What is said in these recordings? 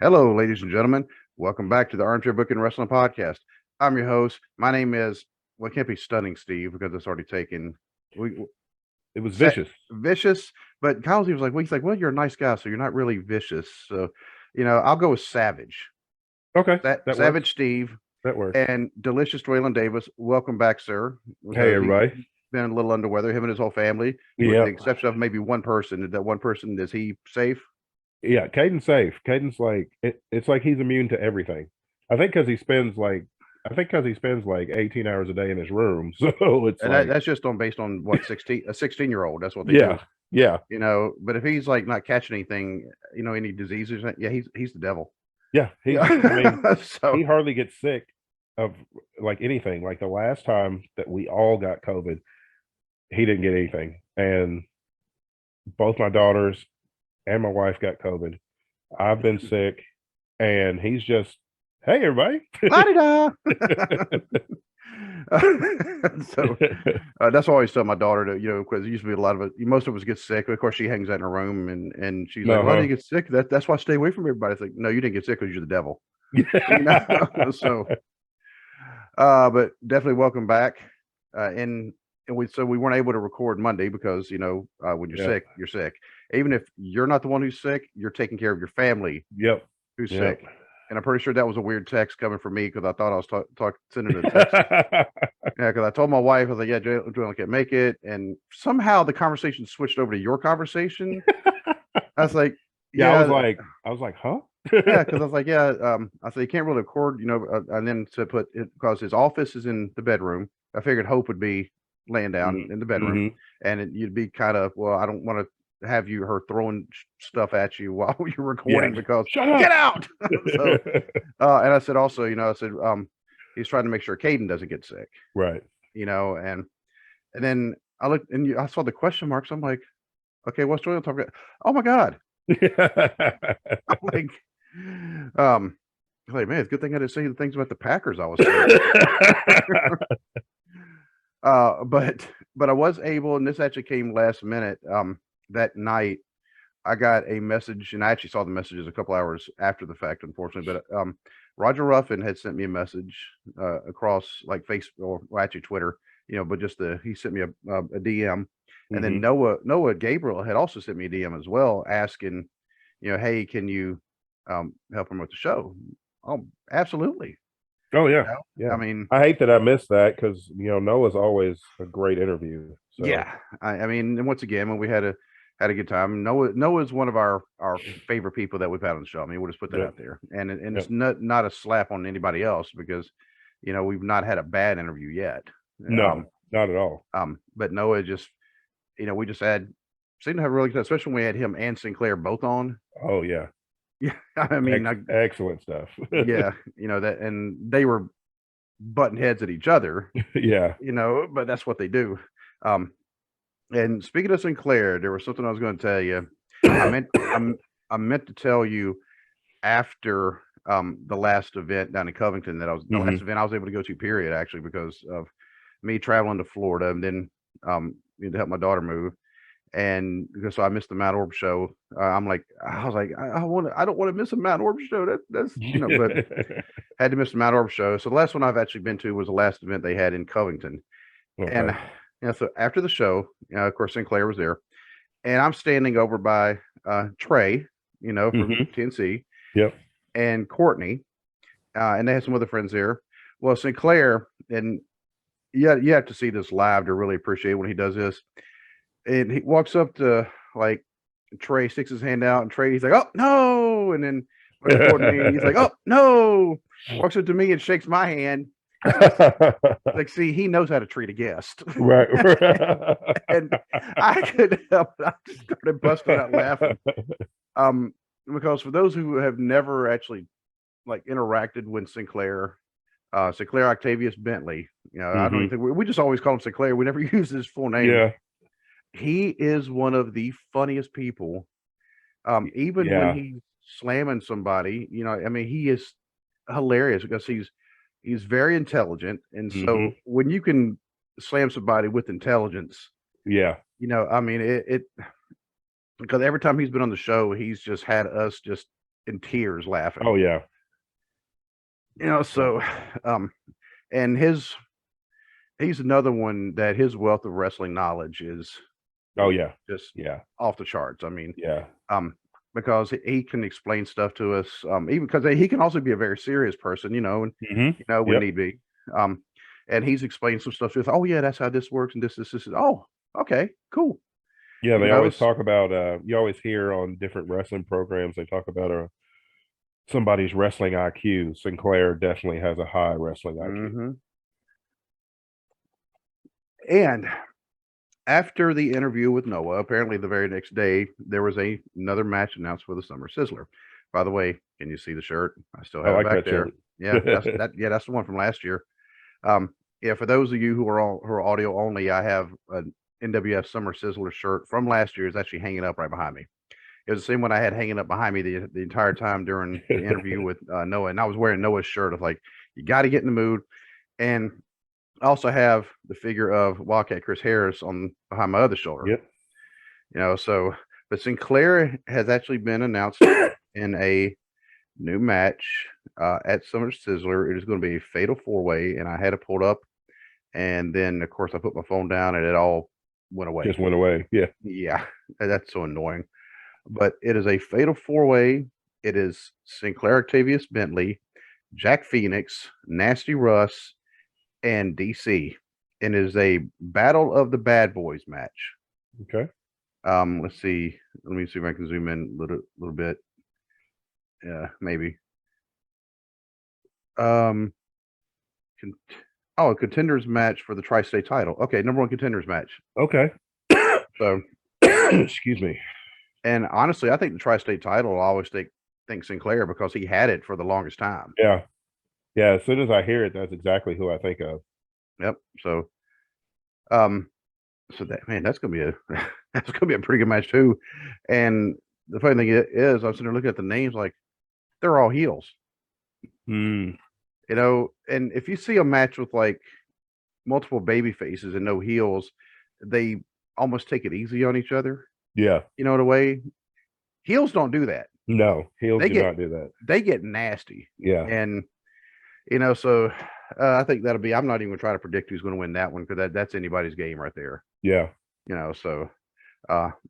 Hello, ladies and gentlemen. Welcome back to the Armchair Booking Wrestling Podcast. I'm your host. My name is, well, it can't be Stunning Steve because it's already taken. It was vicious. Vicious, but Kyle was like, well, he's like, well, you're a nice guy, so you're not really vicious. So, I'll go with Savage. Okay, that Savage works. Steve. That works. And Delicious Dwaylen Davis. Welcome back, sir. Hey, everybody. He's been a little under weather, him and his whole family. With the exception of maybe one person. That one person, is he safe? Yeah, Caden's safe. Caden's like it's like he's immune to everything. I think because he spends like 18 hours a day in his room. So it's that's just based on what 16-year-old. That's what they do. Yeah. But if he's like not catching anything, any diseases, yeah, he's the devil. Yeah, I mean, he hardly gets sick of like anything. Like the last time that we all got COVID, he didn't get anything, and both my daughters and my wife got COVID. I've been sick, and he's just, hey, everybody. La-di-da. So that's what I always tell my daughter to, because there used to be a lot of it. Most of us get sick. Of course, she hangs out in her room, and she's like, "Why do you get sick?" That's why I stay away from everybody. It's like, no, you didn't get sick because you're the devil. So, but definitely welcome back. And we weren't able to record Monday because when you're sick, you're sick. Even if you're not the one who's sick, you're taking care of your family. Yep. Who's sick. And I'm pretty sure that was a weird text coming from me because I thought I was sending a text. Yeah, because I told my wife, I was like, yeah, Joel can't make it. And somehow the conversation switched over to your conversation. I was like, I was like, huh? Yeah, because I was like, yeah, I said, you can't really record, and then to put it, because his office is in the bedroom. I figured Hope would be laying down in the bedroom, and you'd be kind of, well, I don't want to have her throwing stuff at you while you're recording because get out. So, and I said also, he's trying to make sure Caden doesn't get sick, right? And then I looked and I saw the question marks. I'm like, okay, what's Joel talking about? Oh my god! I'm like, man, it's a good thing I didn't say the things about the Packers I was saying. But I was able, and this actually came last minute. That night, I got a message, and I actually saw the messages a couple hours after the fact, unfortunately. But Roger Ruffin had sent me a message across like Facebook, or actually Twitter, but just he sent me a DM, and then Noah Gabriel had also sent me a DM as well, asking, hey, can you help promote the show? Oh, absolutely. Oh yeah, yeah. I mean, I hate that I missed that because Noah's always a great interview. So. Yeah, I mean, and once again, when we had a good time. Noah is one of our favorite people that we've had on the show. I mean, we'll just put that out there, and it's not a slap on anybody else because we've not had a bad interview yet. No, not at all. But Noah just we just seemed to have really good, especially when we had him and Sinclair both on. Oh yeah. Yeah, I mean, excellent stuff. Yeah, that, and they were butting heads at each other. Yeah, but that's what they do. And speaking of Sinclair, there was something I was going to tell you. I meant to tell you after the last event down in Covington that the last event I was able to go to, period, actually, because of me traveling to Florida and then to help my daughter move. And so I missed the Mount Orb show. I was like, I don't want to miss a Mount Orb show. That's but had to miss the Mount Orb show. So the last one I've actually been to was the last event they had in Covington. Okay. And so after the show, of course, Sinclair was there, and I'm standing over by Trey, from TNC, and Courtney, and they had some other friends there. Well, Sinclair, and you have to see this live to really appreciate when he does this. And he walks up to like Trey, sticks his hand out, and Trey, he's like, "Oh no!" And then Courtney, he's like, "Oh no!" Walks up to me and shakes my hand. Like, see, he knows how to treat a guest, right? And I couldn't help it. I just started busting out laughing. Because for those who have never actually like interacted with Sinclair Octavius Bentley, I don't think we just always call him Sinclair. We never use his full name. Yeah. He is one of the funniest people. Even when he's slamming somebody, I mean, he is hilarious because he's very intelligent. And so when you can slam somebody with intelligence, I mean, it because every time he's been on the show, he's just had us just in tears laughing. Oh yeah. So and he's another one that his wealth of wrestling knowledge is just off the charts. I mean, because he can explain stuff to us, even because he can also be a very serious person, and when need be. And he's explained some stuff to us. Oh yeah, that's how this works, and this is. Oh, okay, cool. Yeah, they always talk about. You always hear on different wrestling programs they talk about somebody's wrestling IQ. Sinclair definitely has a high wrestling IQ. And after the interview with Noah, apparently the very next day, there was another match announced for the Summer Sizzler. By the way, can you see the shirt? I still have it back there. Shirt. Yeah, that's the one from last year. For those of you who are audio only, I have an NWF Summer Sizzler shirt from last year. It's actually hanging up right behind me. It was the same one I had hanging up behind me the entire time during the interview with Noah, and I was wearing Noah's shirt of like, you got to get in the mood. And I also have the figure of Wildcat Chris Harris on behind my other shoulder. Yep. But Sinclair has actually been announced in a new match at Summer Sizzler. It is going to be a fatal 4-way, and I had it pulled up, and then of course I put my phone down, and it all went away. Just went away. Yeah, that's so annoying. But it is a fatal 4-way. It is Sinclair, Octavius Bentley, Jack Phoenix, Nasty Russ, and DC, and it is a Battle of the Bad Boys match. Okay. Let's see. Let me see if I can zoom in a little bit. Yeah, maybe. A contenders match for the Tri-State title. Okay, number 1 contenders match. Okay. So, excuse me. And honestly, I think the Tri-State title, I always think Sinclair because he had it for the longest time. Yeah. Yeah, as soon as I hear it, that's exactly who I think of. Yep. So, that's gonna be a pretty good match too. And the funny thing is, I'm sitting there looking at the names like they're all heels. And if you see a match with like multiple baby faces and no heels, they almost take it easy on each other. Yeah. In a way, heels don't do that. No, heels do not do that. They get nasty. Yeah. And so I think that'll be. I'm not even trying to predict who's going to win that one because that's anybody's game right there. Yeah.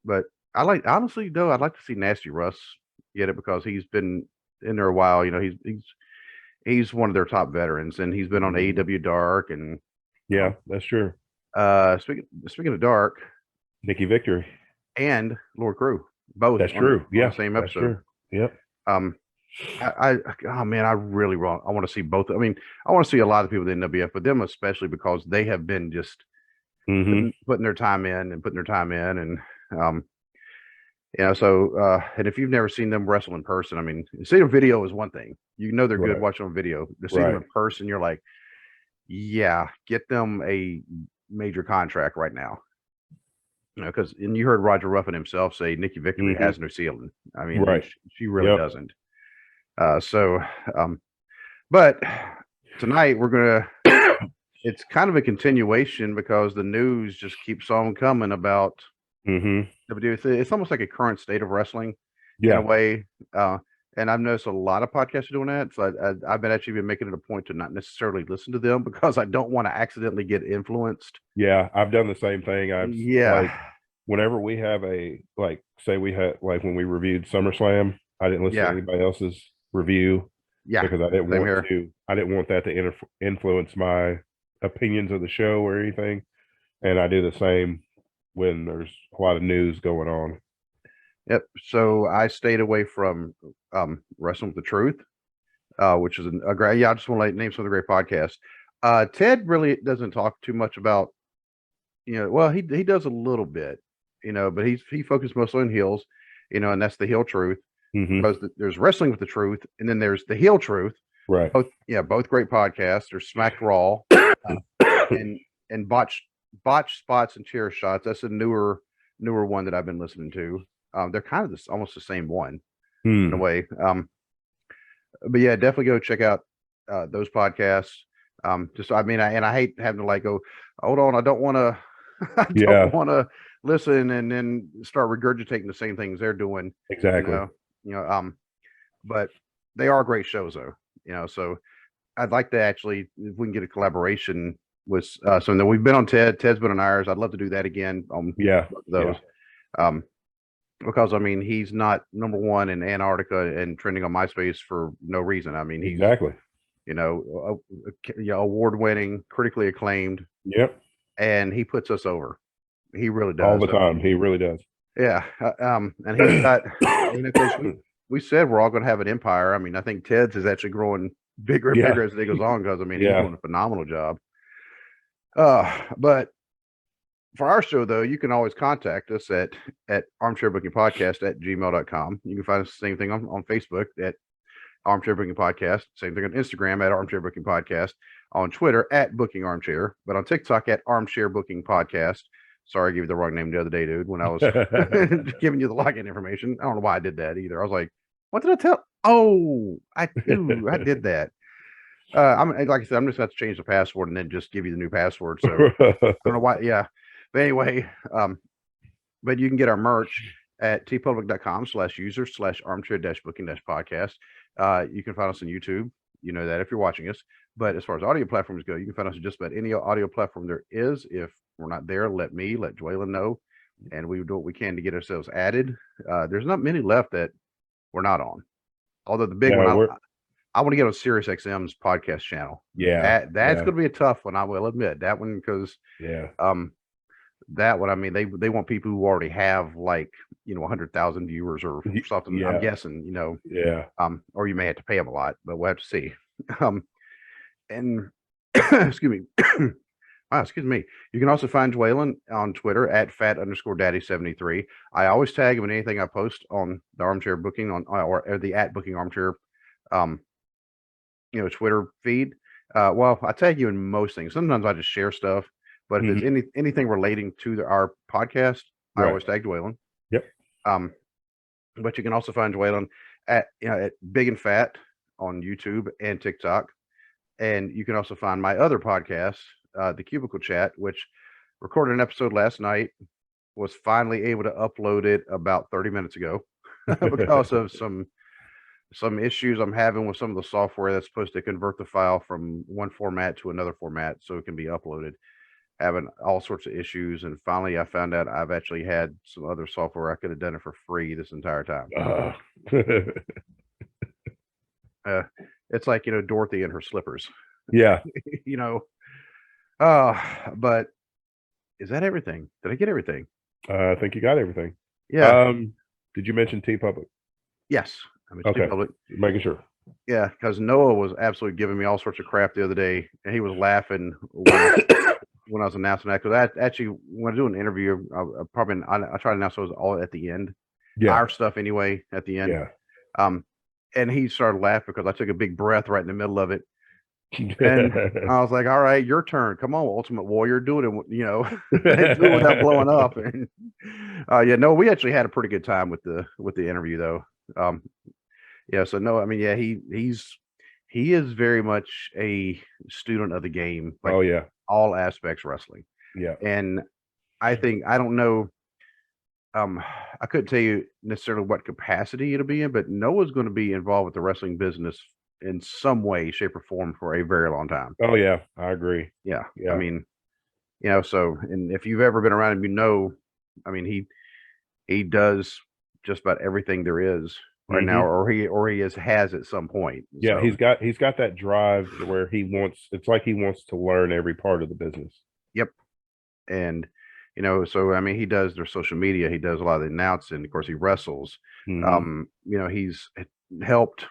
But honestly though, I'd like to see Nasty Russ get it because he's been in there a while. He's one of their top veterans, and he's been on AEW Dark and. Yeah, that's true. Speaking of Dark, Nikki Victory and Lord Crew, both. That's true. Yeah, same episode. Yep. I really want to see both. I mean, I want to see a lot of people in WF, but them especially because they have been just putting their time in, and and if you've never seen them wrestle in person, I mean, seeing a video is one thing. They're good watching on video. To see them in person, you're like, yeah, get them a major contract right now. Because and you heard Roger Ruffin himself say Nikki Victory has no ceiling. I mean, she really doesn't. But tonight we're gonna. It's kind of a continuation because the news just keeps on coming about WWE. It's almost like a current state of wrestling in a way. And I've noticed a lot of podcasts are doing that. So I've been making it a point to not necessarily listen to them because I don't want to accidentally get influenced. Yeah, I've done the same thing. Like, whenever we have say we had when we reviewed SummerSlam, I didn't listen to anybody else's review. Yeah, because I didn't want that to influence my opinions of the show or anything. And I do the same when there's a lot of news going on. Yep. So I stayed away from Wrestling with the Truth, which is a great. Yeah, I just want to name some of the great podcasts. Ted really doesn't talk too much about, well, he does a little bit, but he focused mostly on heels, and that's the Heel Truth. Because there's Wrestling with the Truth, and then there's the Heel Truth. Right. Both great podcasts. There's Smacked Raw, and Botched Spots and Chair Shots. That's a newer one that I've been listening to. They're kind of almost the same one in a way. But yeah, definitely go check out those podcasts. I hate having to go, hold on, I don't want to, don't want to listen and then start regurgitating the same things they're doing. Exactly. but they are great shows though, so I'd like to actually, if we can get a collaboration with so that we've been on Ted's been on ours. I'd love to do that again on those. Because I mean, he's not number one in Antarctica and trending on MySpace for no reason. I mean, he's award-winning, critically acclaimed. Yep. And he puts us over. He really does. All the time. He really does. Yeah. And he's got, we said we're all going to have an empire. I mean, I think Ted's is actually growing bigger and bigger as it goes on, because I mean, he's doing a phenomenal job. But for our show, though, you can always contact us at armchairbookingpodcast@gmail.com. You can find us the same thing on Facebook at Armchair Booking Podcast. Same thing on Instagram at Armchair Booking Podcast. On Twitter at Booking Armchair. But on TikTok at Armchair Booking Podcast. Sorry, I gave you the wrong name the other day, dude, when I was giving you the login information. I don't know why I did that either. I was like, what did I tell? Oh, I did that. Like I said, I'm just going to have to change the password and then just give you the new password. So I don't know why. Yeah. But anyway, but you can get our merch at tpublic.com/user/armchair-booking-podcast. You can find us on YouTube. You know that if you're watching us. But as far as audio platforms go, you can find us on just about any audio platform there is. If we're not there, let Dwaylen know, and we will do what we can to get ourselves added. There's not many left that we're not on. Although the big one, I want to get on Sirius XM's podcast channel. Yeah, that's going to be a tough one. I will admit that one, because that one, I mean, they want people who already have 100,000 viewers or something. I'm guessing, or you may have to pay them a lot, but we'll have to see. And excuse me. Excuse me. You can also find Dwaylen on Twitter at @fat_daddy73. I always tag him in anything I post on the Armchair Booking or the @Booking Armchair, Twitter feed. Well, I tag you in most things. Sometimes I just share stuff, but if it's anything relating to our podcast, I always tag Dwaylen. Yep. But you can also find Dwaylen at Big and Fat on YouTube and TikTok, and you can also find my other podcast, The Cubicle Chat, which recorded an episode last night. Was finally able to upload it about 30 minutes ago because of some issues I'm having with some of the software that's supposed to convert the file from one format to another format so it can be uploaded. Having all sorts of issues, and finally I found out I've actually had some other software I could have done it for free this entire time. It's like Dorothy and her slippers. Yeah. But is that everything? Did I get everything? I think you got everything. Yeah. Did you mention TeePublic? Yes. Okay. TeePublic. Making sure. Yeah, because Noah was absolutely giving me all sorts of crap the other day, and he was laughing when I was announcing that, because I actually, when I do an interview, I try to announce those all at the end. Our stuff anyway at the end. Yeah. And he started laughing because I took a big breath right in the middle of it. And I was like, all right, your turn. Come on, Ultimate Warrior, do it, do it without blowing up. And we actually had a pretty good time with the interview though. So no, I mean, he is very much a student of the game. All aspects wrestling. Yeah. And I don't know, I couldn't tell you necessarily what capacity it'll be in, but Noah's going to be involved with the wrestling business in some way, shape, or form for a very long time. Oh yeah, I agree. Yeah. I mean, so, and if you've ever been around him, I mean, he does just about everything there is right now, or he has at some point. Yeah, so he's got that drive where it's like he wants to learn every part of the business. Yep. And so I mean, he does their social media, he does a lot of the announcing, of course he wrestles. He's helped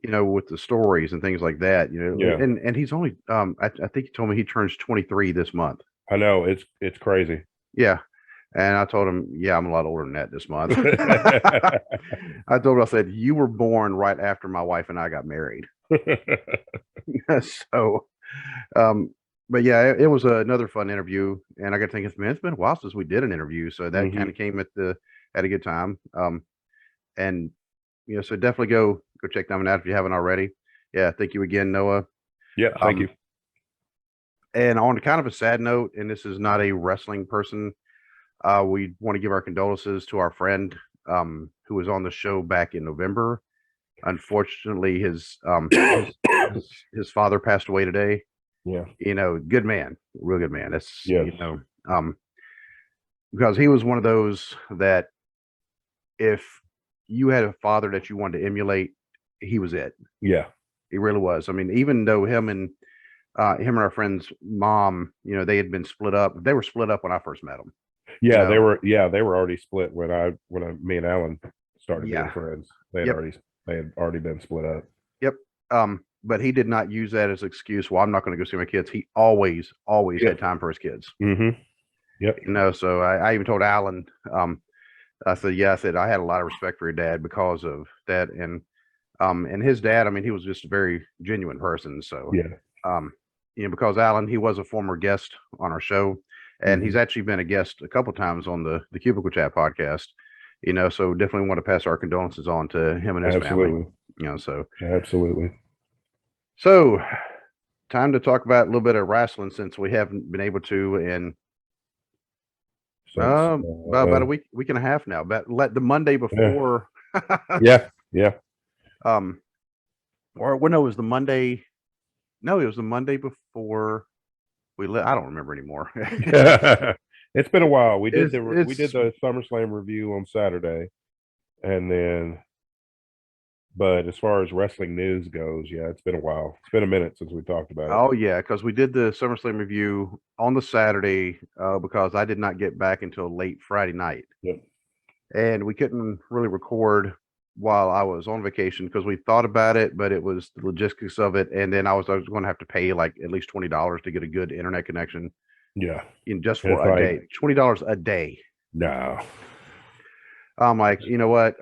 with the stories and things like that, and he's only I think he told me he turns 23 this month. I know, it's crazy. Yeah. And I told him, I'm a lot older than that this month. I said, you were born right after my wife and I got married. So, but yeah, it was another fun interview, and I got thinking, man, it's been a while since we did an interview, so that kind of came at a good time. And so definitely go check them out if you haven't already. Yeah, thank you again, Noah. Yeah, thank you. And on kind of a sad note, and this is not a wrestling person, we want to give our condolences to our friend who was on the show back in November. Unfortunately, his father passed away today. Yeah. Good man, real good man. That's Yes. Because he was one of those that if you had a father that you wanted to emulate, he was it. Yeah. He really was. I mean, even though him and our friend's mom, they had been split up. They were split up when I first met them. Yeah, they were. Yeah, they were already split when me and Alan started being Yeah. friends. They had already been split up. Yep. But he did not use that as an excuse. Well, I'm not going to go see my kids. He always had time for his kids. Mm-hmm. Yep. So I even told Alan, I said I had a lot of respect for your dad because of that. And his dad, I mean, he was just a very genuine person. So, yeah. Because Alan, he was a former guest on our show, and he's actually been a guest a couple times on the Cubicle Chat podcast. So definitely want to pass our condolences on to him and his family. So absolutely. So, time to talk about a little bit of wrestling since we haven't been able to in about a week and a half now. But the Monday before. Yeah. Or well, no, it was the Monday. No, it was the Monday before I don't remember anymore. It's been a while. We did the SummerSlam review on Saturday, and then. But as far as wrestling news goes, yeah, it's been a while. It's been a minute since we talked about it. Oh, yeah, because we did the SummerSlam review on the Saturday because I did not get back until late Friday night. Yep. And we couldn't really record while I was on vacation because we thought about it, but it was the logistics of it. And then I was going to have to pay like at least $20 to get a good internet connection. Yeah. Just for a day. $20 a day. No. I'm like, you know what?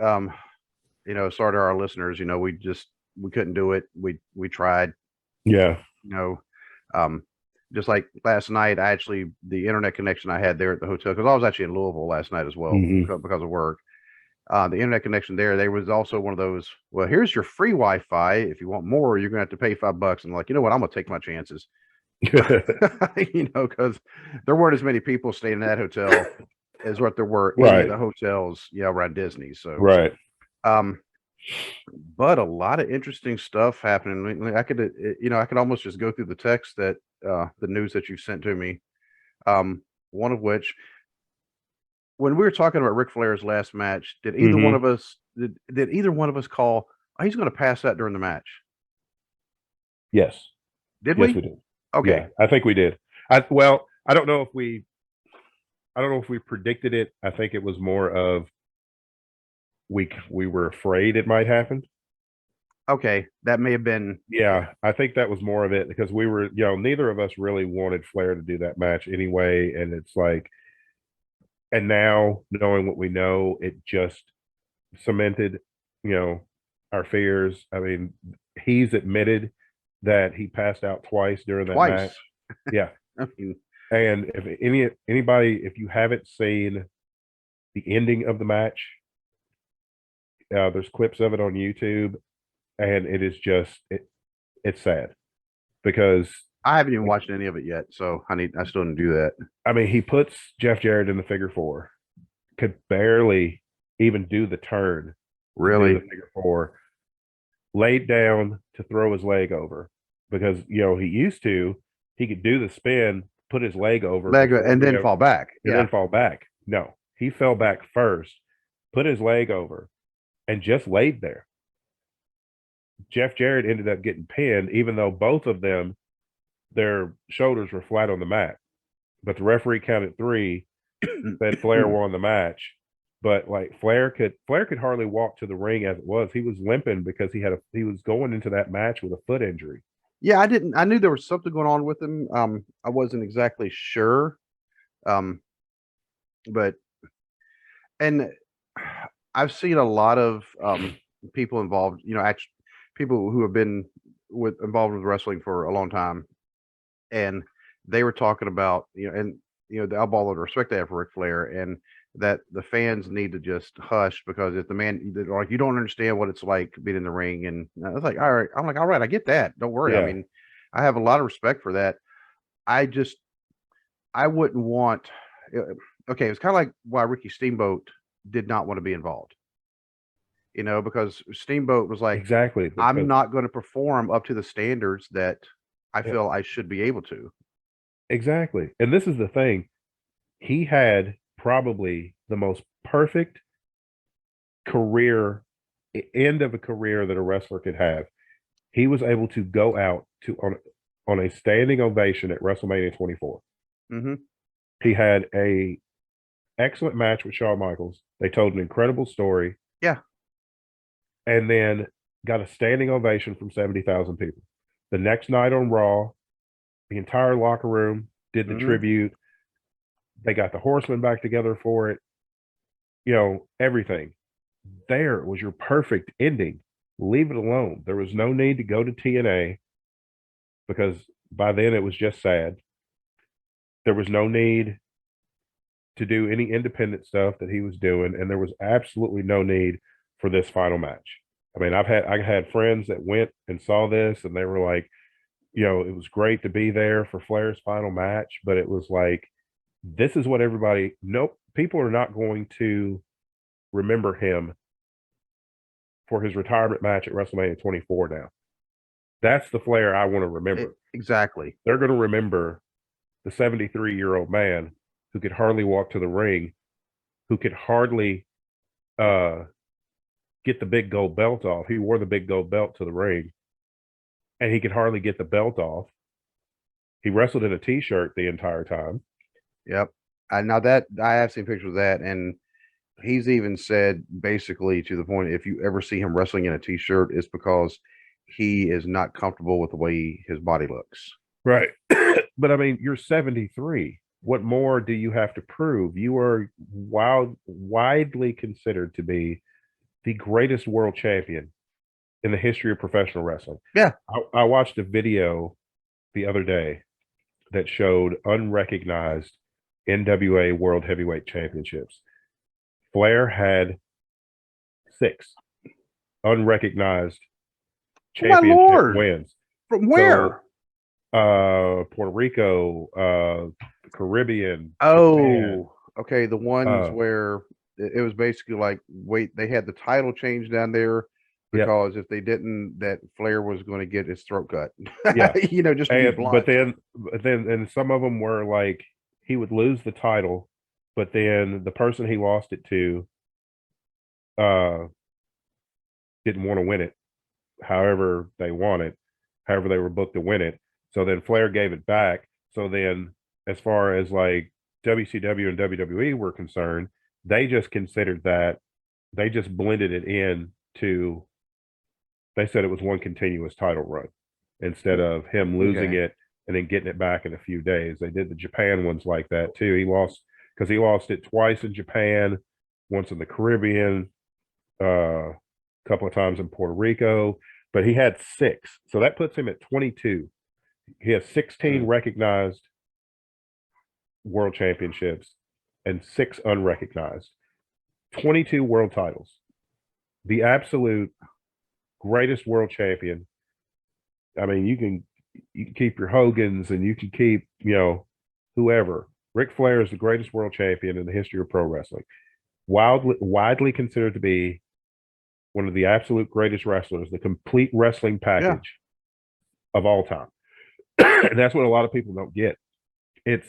Sorry to our listeners, we couldn't do it. We tried. Yeah. Just like last night, the internet connection I had there at the hotel, because I was actually in Louisville last night as well because of work. The internet connection there was also one of those, well, here's your free Wi-Fi. If you want more, you're going to have to pay $5. And like, you know what? I'm going to take my chances. Because there weren't as many people staying in that hotel as what there were in the hotels, around Disney. So, but a lot of interesting stuff happening. I could almost just go through the text that the news that you sent to me. One of which, when we were talking about Ric Flair's last match, did either one of us did either one of us call? Oh, he's going to pass that during the match. Yes. Did we? Yes, we did. Okay. Yeah, I think we did. I don't know if we predicted it. I think it was more of we were afraid it might happen. Okay, that may have been. Yeah, I think that was more of it because we were, neither of us really wanted Flair to do that match anyway, and it's like, and now knowing what we know, it just cemented, our fears. I mean, he's admitted that he passed out twice during that match. Yeah. I mean, and if anybody, if you haven't seen the ending of the match, there's clips of it on YouTube, and it is just it's sad because I haven't even watched any of it yet, so I still didn't do that. I mean, he puts Jeff Jarrett in the figure four, could barely even do the turn. Really, the figure four, laid down to throw his leg over because he could do the spin, put his leg over, and then fall back, then fall back. No, he fell back first, put his leg over, and just laid there. Jeff Jarrett ended up getting pinned, even though both of them, their shoulders were flat on the mat. But the referee counted 3, said Flair won the match. But like Flair could hardly walk to the ring as it was. He was limping because he was going into that match with a foot injury. Yeah, I knew there was something going on with him. I wasn't exactly sure. But I've seen a lot of people involved, actually people who have been involved with wrestling for a long time, and they were talking about, the eyeball of the respect they have for Ric Flair, and that the fans need to just hush because if the man, like, you don't understand what it's like being in the ring. And I was like, all right, I get that. Don't worry. Yeah. I mean, I have a lot of respect for that. I wouldn't want, okay, it's kind of like why Ricky Steamboat did not want to be involved. you know, because Steamboat was like, exactly. I'm not going to perform up to the standards that I Yeah. feel I should be able to. Exactly. And this is the thing. He had probably the most perfect career, end of a career that a wrestler could have. He was able to go out to on a standing ovation at WrestleMania 24. Mm-hmm. He had a excellent match with Shawn Michaels. They told an incredible story. Yeah. And then got a standing ovation from 70,000 people. The next night on Raw, the entire locker room did the tribute. They got the Horsemen back together for it. You know, everything. There was your perfect ending. Leave it alone. There was no need to go to TNA because by then it was just sad. There was no need to do any independent stuff that he was doing, and there was absolutely no need for this final match. I mean, I had friends that went and saw this, and they were like, you know, it was great to be there for Flair's final match, but it was like, this is what everybody. Nope, people are not going to remember him for his retirement match at WrestleMania 24 now. That's the Flair I want to remember. Exactly. They're going to remember the 73-year-old man who could hardly walk to the ring, who could hardly get the big gold belt off. He wore the big gold belt to the ring, and he could hardly get the belt off. He wrestled in a T-shirt the entire time. Yep. Now that I have seen pictures of that, and he's even said basically to the point, if you ever see him wrestling in a T-shirt, it's because he is not comfortable with the way his body looks. Right. But I mean, you're 73. What more do you have to prove? You are widely considered to be the greatest world champion in the history of professional wrestling. Yeah. I watched a video the other day that showed unrecognized NWA World Heavyweight Championships. Flair had 6 unrecognized championship wins. From where? So, Puerto Rico, Caribbean. Oh, Japan. Okay. The ones where it was basically like, wait, they had the title change down there because if they didn't, that Flair was going to get his throat cut. Yeah. You know, just to be blunt. But then, and some of them were like, he would lose the title, but then the person he lost it to didn't want to win it. However they won it, however they were booked to win it. So then Flair gave it back. So then, as far as like WCW and WWE were concerned, they just considered that, they just blended it in to, they said it was one continuous title run instead of him losing it and then getting it back in a few days. They did the Japan ones like that too. He lost it twice in Japan, once in the Caribbean, a couple of times in Puerto Rico, but he had 6. So that puts him at 22. He has 16 recognized world championships and 6 unrecognized. 22 world titles. The absolute greatest world champion. I mean, you can keep your Hogans and you can keep, you know, whoever. Ric Flair is the greatest world champion in the history of pro wrestling. Widely considered to be one of the absolute greatest wrestlers, the complete wrestling package of all time. And that's what a lot of people don't get. It's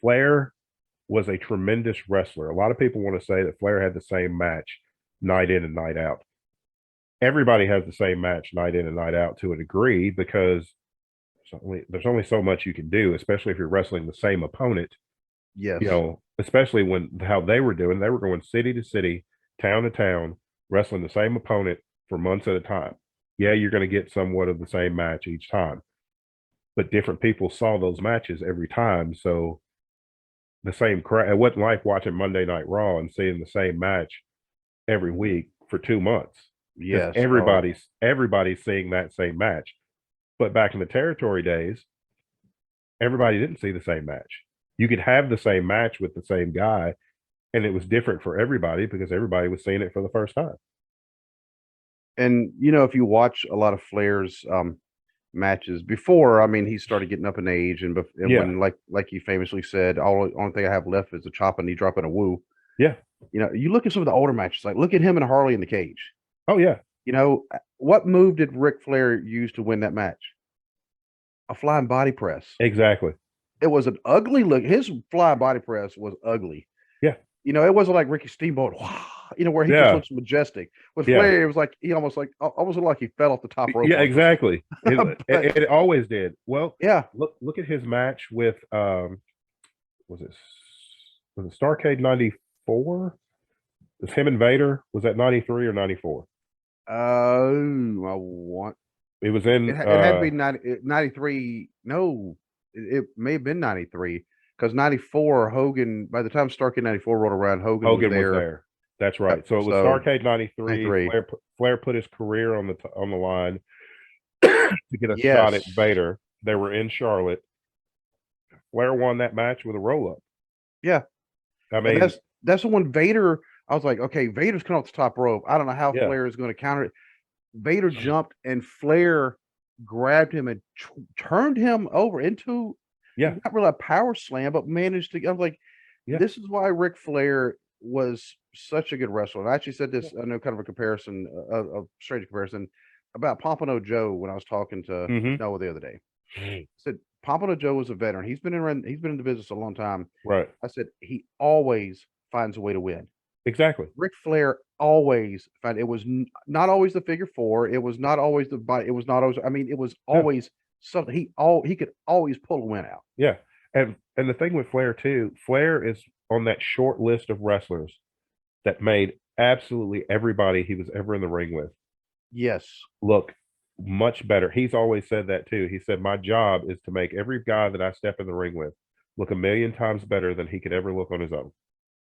Flair was a tremendous wrestler. A lot of people want to say that Flair had the same match night in and night out. Everybody has the same match night in and night out to a degree, because there's only so much you can do, especially if you're wrestling the same opponent. Yes. You know, especially how they were doing. They were going city to city, town to town, wrestling the same opponent for months at a time. Yeah, you're going to get somewhat of the same match each time, but different people saw those matches every time. So the same crowd, it wasn't like watching Monday Night Raw and seeing the same match every week for 2 months. Yes. Everybody's seeing that same match. But back in the territory days, everybody didn't see the same match. You could have the same match with the same guy, and it was different for everybody because everybody was seeing it for the first time. And, you know, if you watch a lot of Flair's matches before, I mean, he started getting up in age, and when, like you famously said, only thing I have left is a chop and knee drop and a woo. Yeah. You know, you look at some of the older matches, like look at him and Harley in the cage. Oh yeah. You know, what move did Ric Flair use to win that match? A flying body press. Exactly. It was an ugly look. His flying body press was ugly. Yeah. You know, it wasn't like Ricky Steamboat, you know, where he just looks majestic. With Flair, it was like he almost looked like he fell off the top rope. Yeah, exactly. It always did. Well, yeah. Look at his match with was it Starrcade 94? Was him and Vader? Was that 93 or 94? I want. It was in. It had to be 93. No, it may have been 93 because 94 Hogan. By the time Starrcade 94 rolled around, Hogan was there. That's right. So it was Starrcade 93. Flair put his career on the line to get a shot at Vader. They were in Charlotte. Flair won that match with a roll up. Yeah, I mean that's the one Vader. I was like, okay, Vader's coming off the top rope. I don't know how Flair is going to counter it. Vader jumped and Flair grabbed him and turned him over into not really a power slam, but managed to. I was like, this is why Ric Flair was such a good wrestler. And I actually said this, I know, kind of a comparison, a strange comparison about Pompano Joe when I was talking to Noah the other day. I said Pompano Joe was a veteran. He's been in the business a long time. Right. I said he always finds a way to win. Exactly. Ric Flair always found it was not always the figure four. It was not always the body. It was not always. I mean, it was always something. He could always pull a win out. Yeah, and the thing with Flair too, Flair is on that short list of wrestlers that made absolutely everybody he was ever in the ring with, look much better. He's always said that too. He said, "My job is to make every guy that I step in the ring with look a million times better than he could ever look on his own."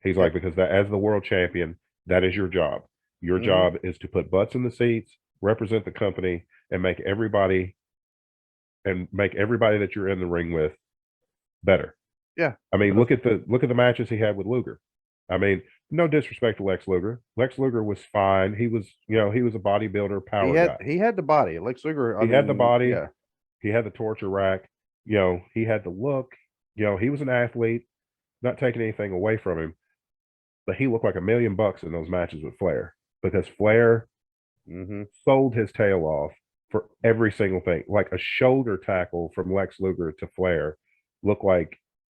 He's like, because as the world champion, that is your job. Your job is to put butts in the seats, represent the company, and make everybody that you're in the ring with better. Yeah. I mean, look at the matches he had with Luger. I mean, no disrespect to Lex Luger. Lex Luger was fine. He was a bodybuilder, power guy. He had the body. Lex Luger. He had the body. Yeah. He had the torture rack. He had the look. He was an athlete. Not taking anything away from him. But he looked like $1 million in those matches with Flair because Flair sold his tail off for every single thing. Like a shoulder tackle from Lex Luger to Flair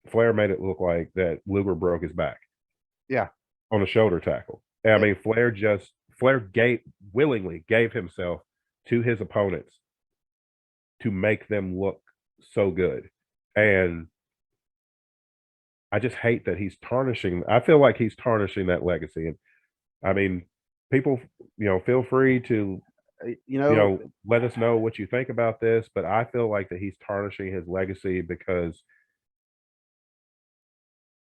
Flair made it look like that Luger broke his back. Yeah. On a shoulder tackle. And I mean, Flair willingly gave himself to his opponents to make them look so good. And I just hate that he's tarnishing. I feel like he's tarnishing that legacy. And I mean, people, feel free to, let us know what you think about this. But I feel like that he's tarnishing his legacy because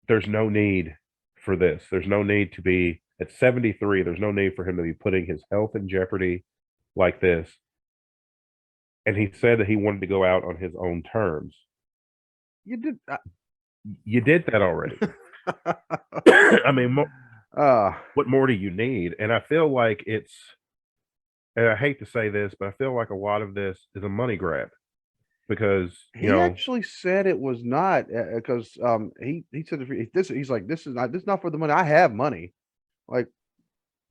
there's no need for this. There's no need to be at 73. There's no need for him to be putting his health in jeopardy like this. And he said that he wanted to go out on his own terms. You did that already. I mean, what more do you need? And I feel like and I hate to say this, but I feel like a lot of this is a money grab because he actually said it was not because he said he's like this is not for the money. I have money, like.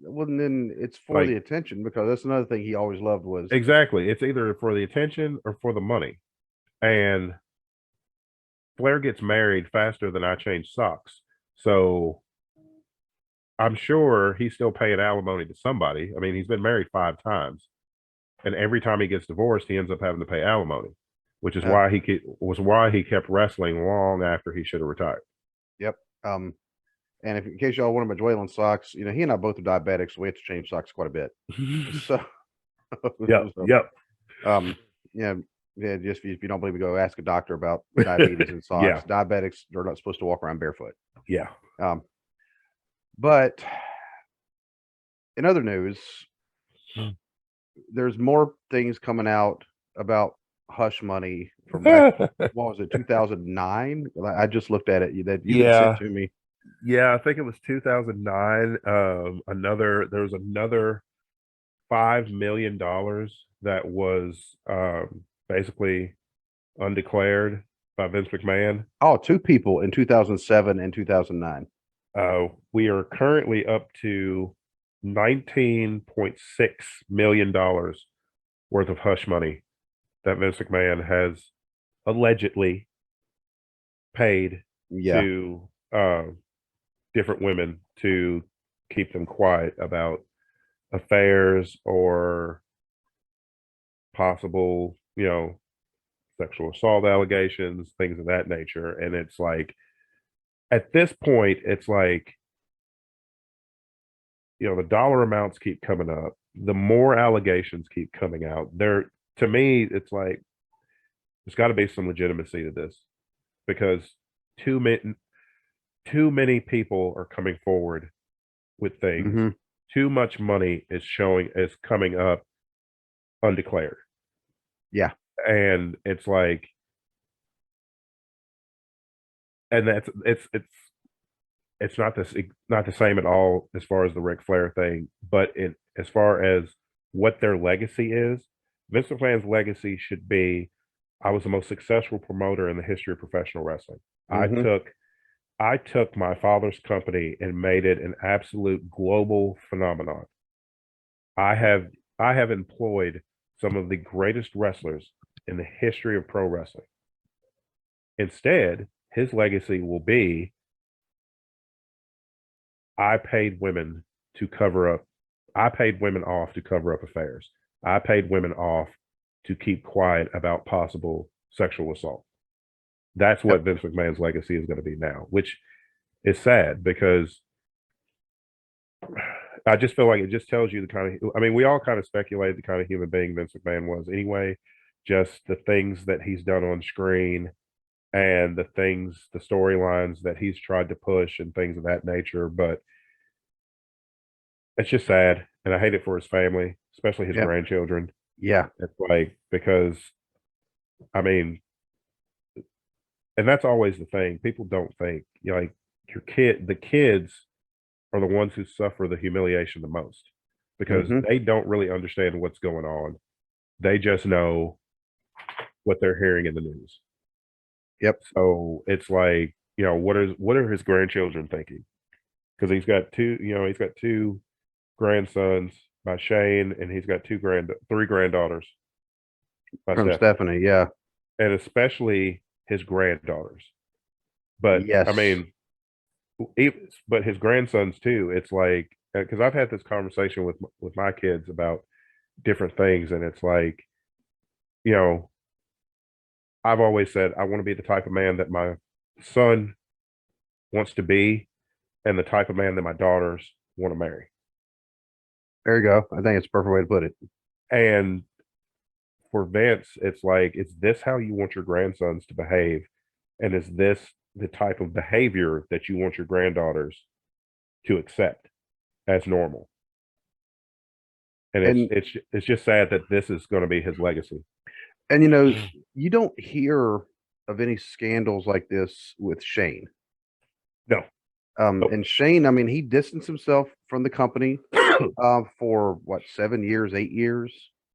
Well, then it's for the attention because that's another thing he always loved was exactly. It's either for the attention or for the money, and Flair gets married faster than I change socks. So I'm sure he's still paying alimony to somebody. I mean, he's been married 5 times. And every time he gets divorced, he ends up having to pay alimony, which is why he kept wrestling long after he should have retired. Yep. And in case y'all wonder about Dwaylen socks, he and I both are diabetics, so we have to change socks quite a bit. So just if you don't believe me, go ask a doctor about diabetes and socks. Diabetics are not supposed to walk around barefoot. Yeah. But in other news, there's more things coming out about hush money from back, what was it, 2009? I just looked at it that you sent to me. Yeah, I think it was 2009. There was another $5 million that was basically undeclared by Vince McMahon. Oh, 2 people in 2007 and 2009. We are currently up to $19.6 million worth of hush money that Vince McMahon has allegedly paid to different women to keep them quiet about affairs or possible, sexual assault allegations, things of that nature. And it's like, at this point, it's like, the dollar amounts keep coming up. The more allegations keep coming out. To me, it's like, there's got to be some legitimacy to this because too many people are coming forward with things. Mm-hmm. Too much money is coming up undeclared. Yeah. And it's like, and it's not the same at all as far as the Ric Flair thing, but as far as what their legacy is, Vince McMahon's legacy should be, I was the most successful promoter in the history of professional wrestling. Mm-hmm. I took my father's company and made it an absolute global phenomenon. I have employed some of the greatest wrestlers in the history of pro wrestling. Instead, his legacy will be, I paid women off to cover up affairs. I paid women off to keep quiet about possible sexual assault. That's what Vince McMahon's legacy is going to be now, which is sad because I just feel like it just tells you the kind of, we all kind of speculated the kind of human being Vince McMahon was anyway, just the things that he's done on screen and the storylines that he's tried to push and things of that nature. But it's just sad. And I hate it for his family, especially his grandchildren. Yeah. It's like, because, and that's always the thing. People don't think, like, the kids are the ones who suffer the humiliation the most because they don't really understand what's going on. They just know what they're hearing in the news. Yep. So it's like, what are his grandchildren thinking? Because he's got two grandsons by Shane, and he's got three granddaughters from Stephanie. Yeah. And especially his granddaughters. But yes. But his grandsons too. It's like, because I've had this conversation with my kids about different things, and it's like, I've always said I want to be the type of man that my son wants to be, and the type of man that my daughters want to marry. There you go. I think it's a perfect way to put it. And for Vince, it's like, is this how you want your grandsons to behave? And is this the type of behavior that you want your granddaughters to accept as normal? And it's just sad that this is going to be his legacy. And you don't hear of any scandals like this with Shane. No. Nope. And Shane, he distanced himself from the company for 7 years, 8 years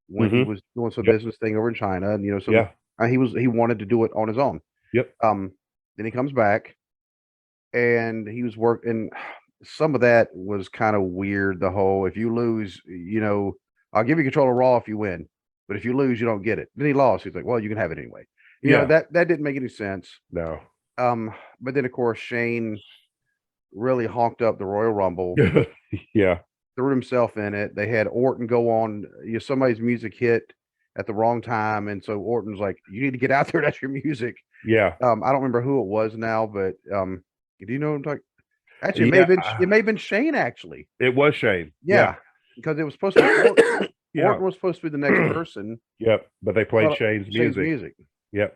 when he was doing some business thing over in China, and he wanted to do it on his own. Yep. Then he comes back, and he was working. Some of that was kind of weird. The whole, if you lose, I'll give you control of Raw if you win, but if you lose, you don't get it. Then he lost. He's like, well, you can have it anyway. That didn't make any sense. No. But then of course Shane really honked up the Royal Rumble. Yeah. Threw himself in it. They had Orton go on. Somebody's music hit at the wrong time, and so Orton's like, "You need to get out there. That's your music." Yeah. I don't remember who it was now, but do you know what I'm talking? Actually, it may have been Shane. Actually, it was Shane. Yeah. Because it was supposed to be Orton. Orton was supposed to be the next person. Yep, but they played Shane's music. Yep.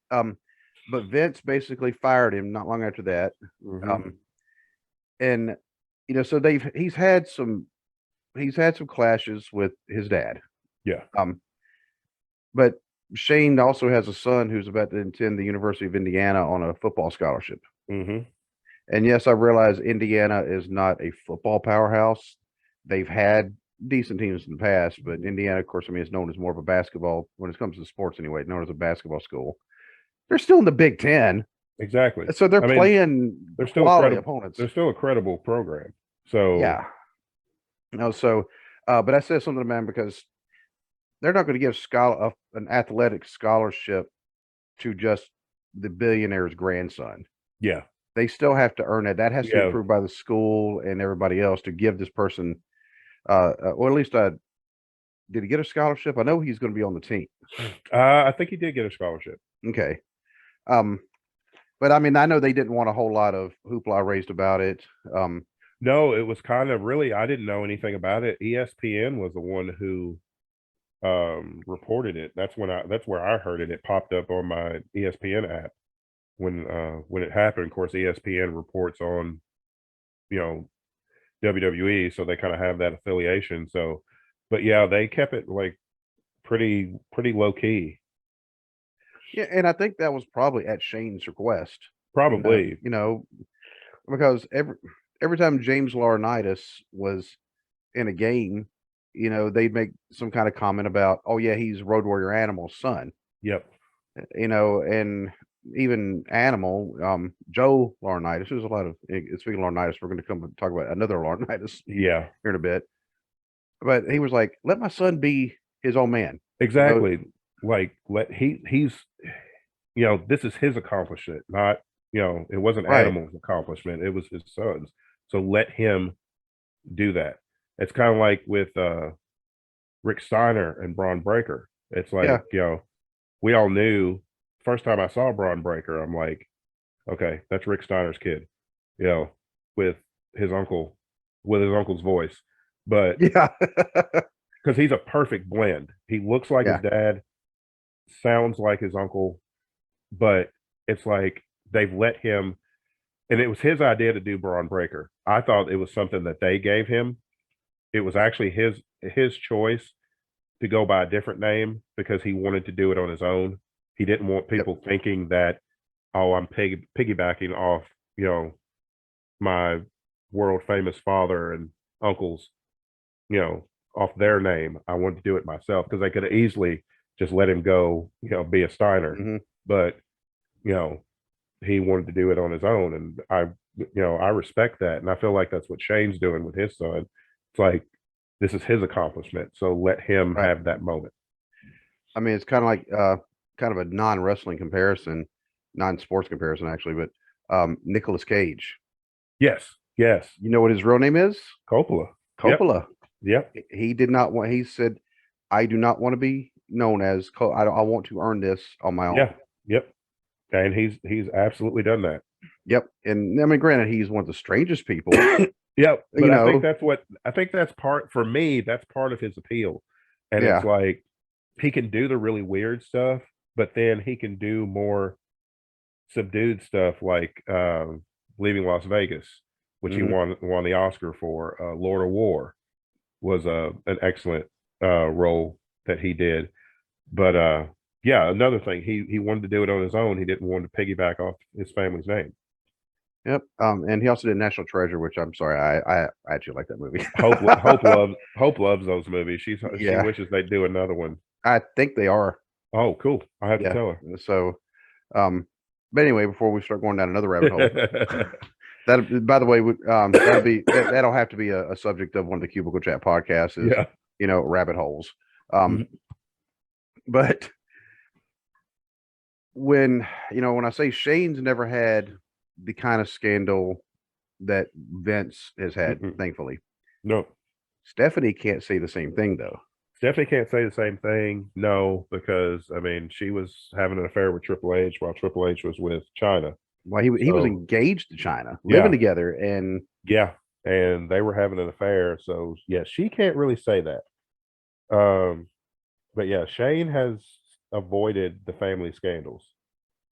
But Vince basically fired him not long after that. And so he's had some clashes with his dad. Yeah. But Shane also has a son who's about to attend the University of Indiana on a football scholarship. And yes, I realize Indiana is not a football powerhouse. They've had decent teams in the past, but Indiana, of course, is known as more of a basketball, when it comes to sports anyway, known as a basketball school. They're still in the Big Ten. Exactly. So they're playing they're still quality opponents. They're still a credible program. So yeah. But I said something to man because they're not going to give an athletic scholarship to just the billionaire's grandson. Yeah. They still have to earn it. That has to be approved by the school and everybody else to give this person, or at least did he get a scholarship? I know he's going to be on the team. I think he did get a scholarship. Okay. But I mean, I know they didn't want a whole lot of hoopla raised about it. No, it was kind of really, I didn't know anything about it. ESPN was the one who reported it. That's where I heard it. It popped up on my ESPN app when it happened. Of course, ESPN reports on, WWE, so they kind of have that affiliation. So, but yeah, they kept it like pretty low key. Yeah, and I think that was probably at Shane's request. Probably, because every time James Laurinaitis was in a game, they'd make some kind of comment about, oh yeah, he's Road Warrior Animal's son. Yep. And even Animal, Joe Laurinaitis. There's a lot of speaking of Laurinaitis, we're going to come and talk about another Laurinaitis. Yeah. Here in a bit. But he was like, let my son be his own man. Exactly. Like he's this is his accomplishment, not it wasn't Animal's accomplishment, it was his son's. So let him do that. It's kind of like with Rick Steiner and Braun Breaker. It's like, we all knew first time I saw Braun Breaker, I'm like, okay, that's Rick Steiner's kid, with his uncle's voice. But yeah, because he's a perfect blend. He looks like his dad, sounds like his uncle, but it's like they've let him, and it was his idea to do Braun Breaker. I thought it was something that they gave him. It was actually his choice to go by a different name because he wanted to do it on his own. He didn't want people thinking that, oh, I'm piggybacking off, my world famous father and uncles, off their name. I wanted to do it myself because they could have easily just let him go, be a Steiner. Mm-hmm. But, he wanted to do it on his own. And I respect that. And I feel like that's what Shane's doing with his son. It's like, this is his accomplishment. So let him have that moment. I mean, it's kind of like kind of a non-wrestling comparison, non-sports comparison, actually, but Nicolas Cage. Yes. You know what his real name is? Coppola. Yep. He did not want, he said, I do not want to be known as, I want to earn this on my own. Yep. And he's absolutely done that. Yep. And I mean, granted, he's one of the strangest people. Yep. But I think that's part, for me, that's part of his appeal. And it's like, he can do the really weird stuff, but then he can do more subdued stuff like Leaving Las Vegas, which he won the Oscar for. Lord of War was an excellent role that he did. But another thing, he wanted to do it on his own. He didn't want to piggyback off his family's name. Yep. And he also did National Treasure, which I'm sorry, I actually like that movie. Hope loves those movies. She wishes they'd do another one. I think they are. Oh, cool. I have to tell her. So, but anyway, before we start going down another rabbit hole, that, by the way, that'll have to be a subject of one of the Cubicle Chat podcasts. Is rabbit holes. But when I say Shane's never had the kind of scandal that Vince has had, thankfully. No. Stephanie can't say the same thing, though. Stephanie can't say the same thing, no, because I mean she was having an affair with Triple H while Triple H was with China. Well, he was engaged to China, living together, and and they were having an affair. So she can't really say that. But Shane has avoided the family scandals.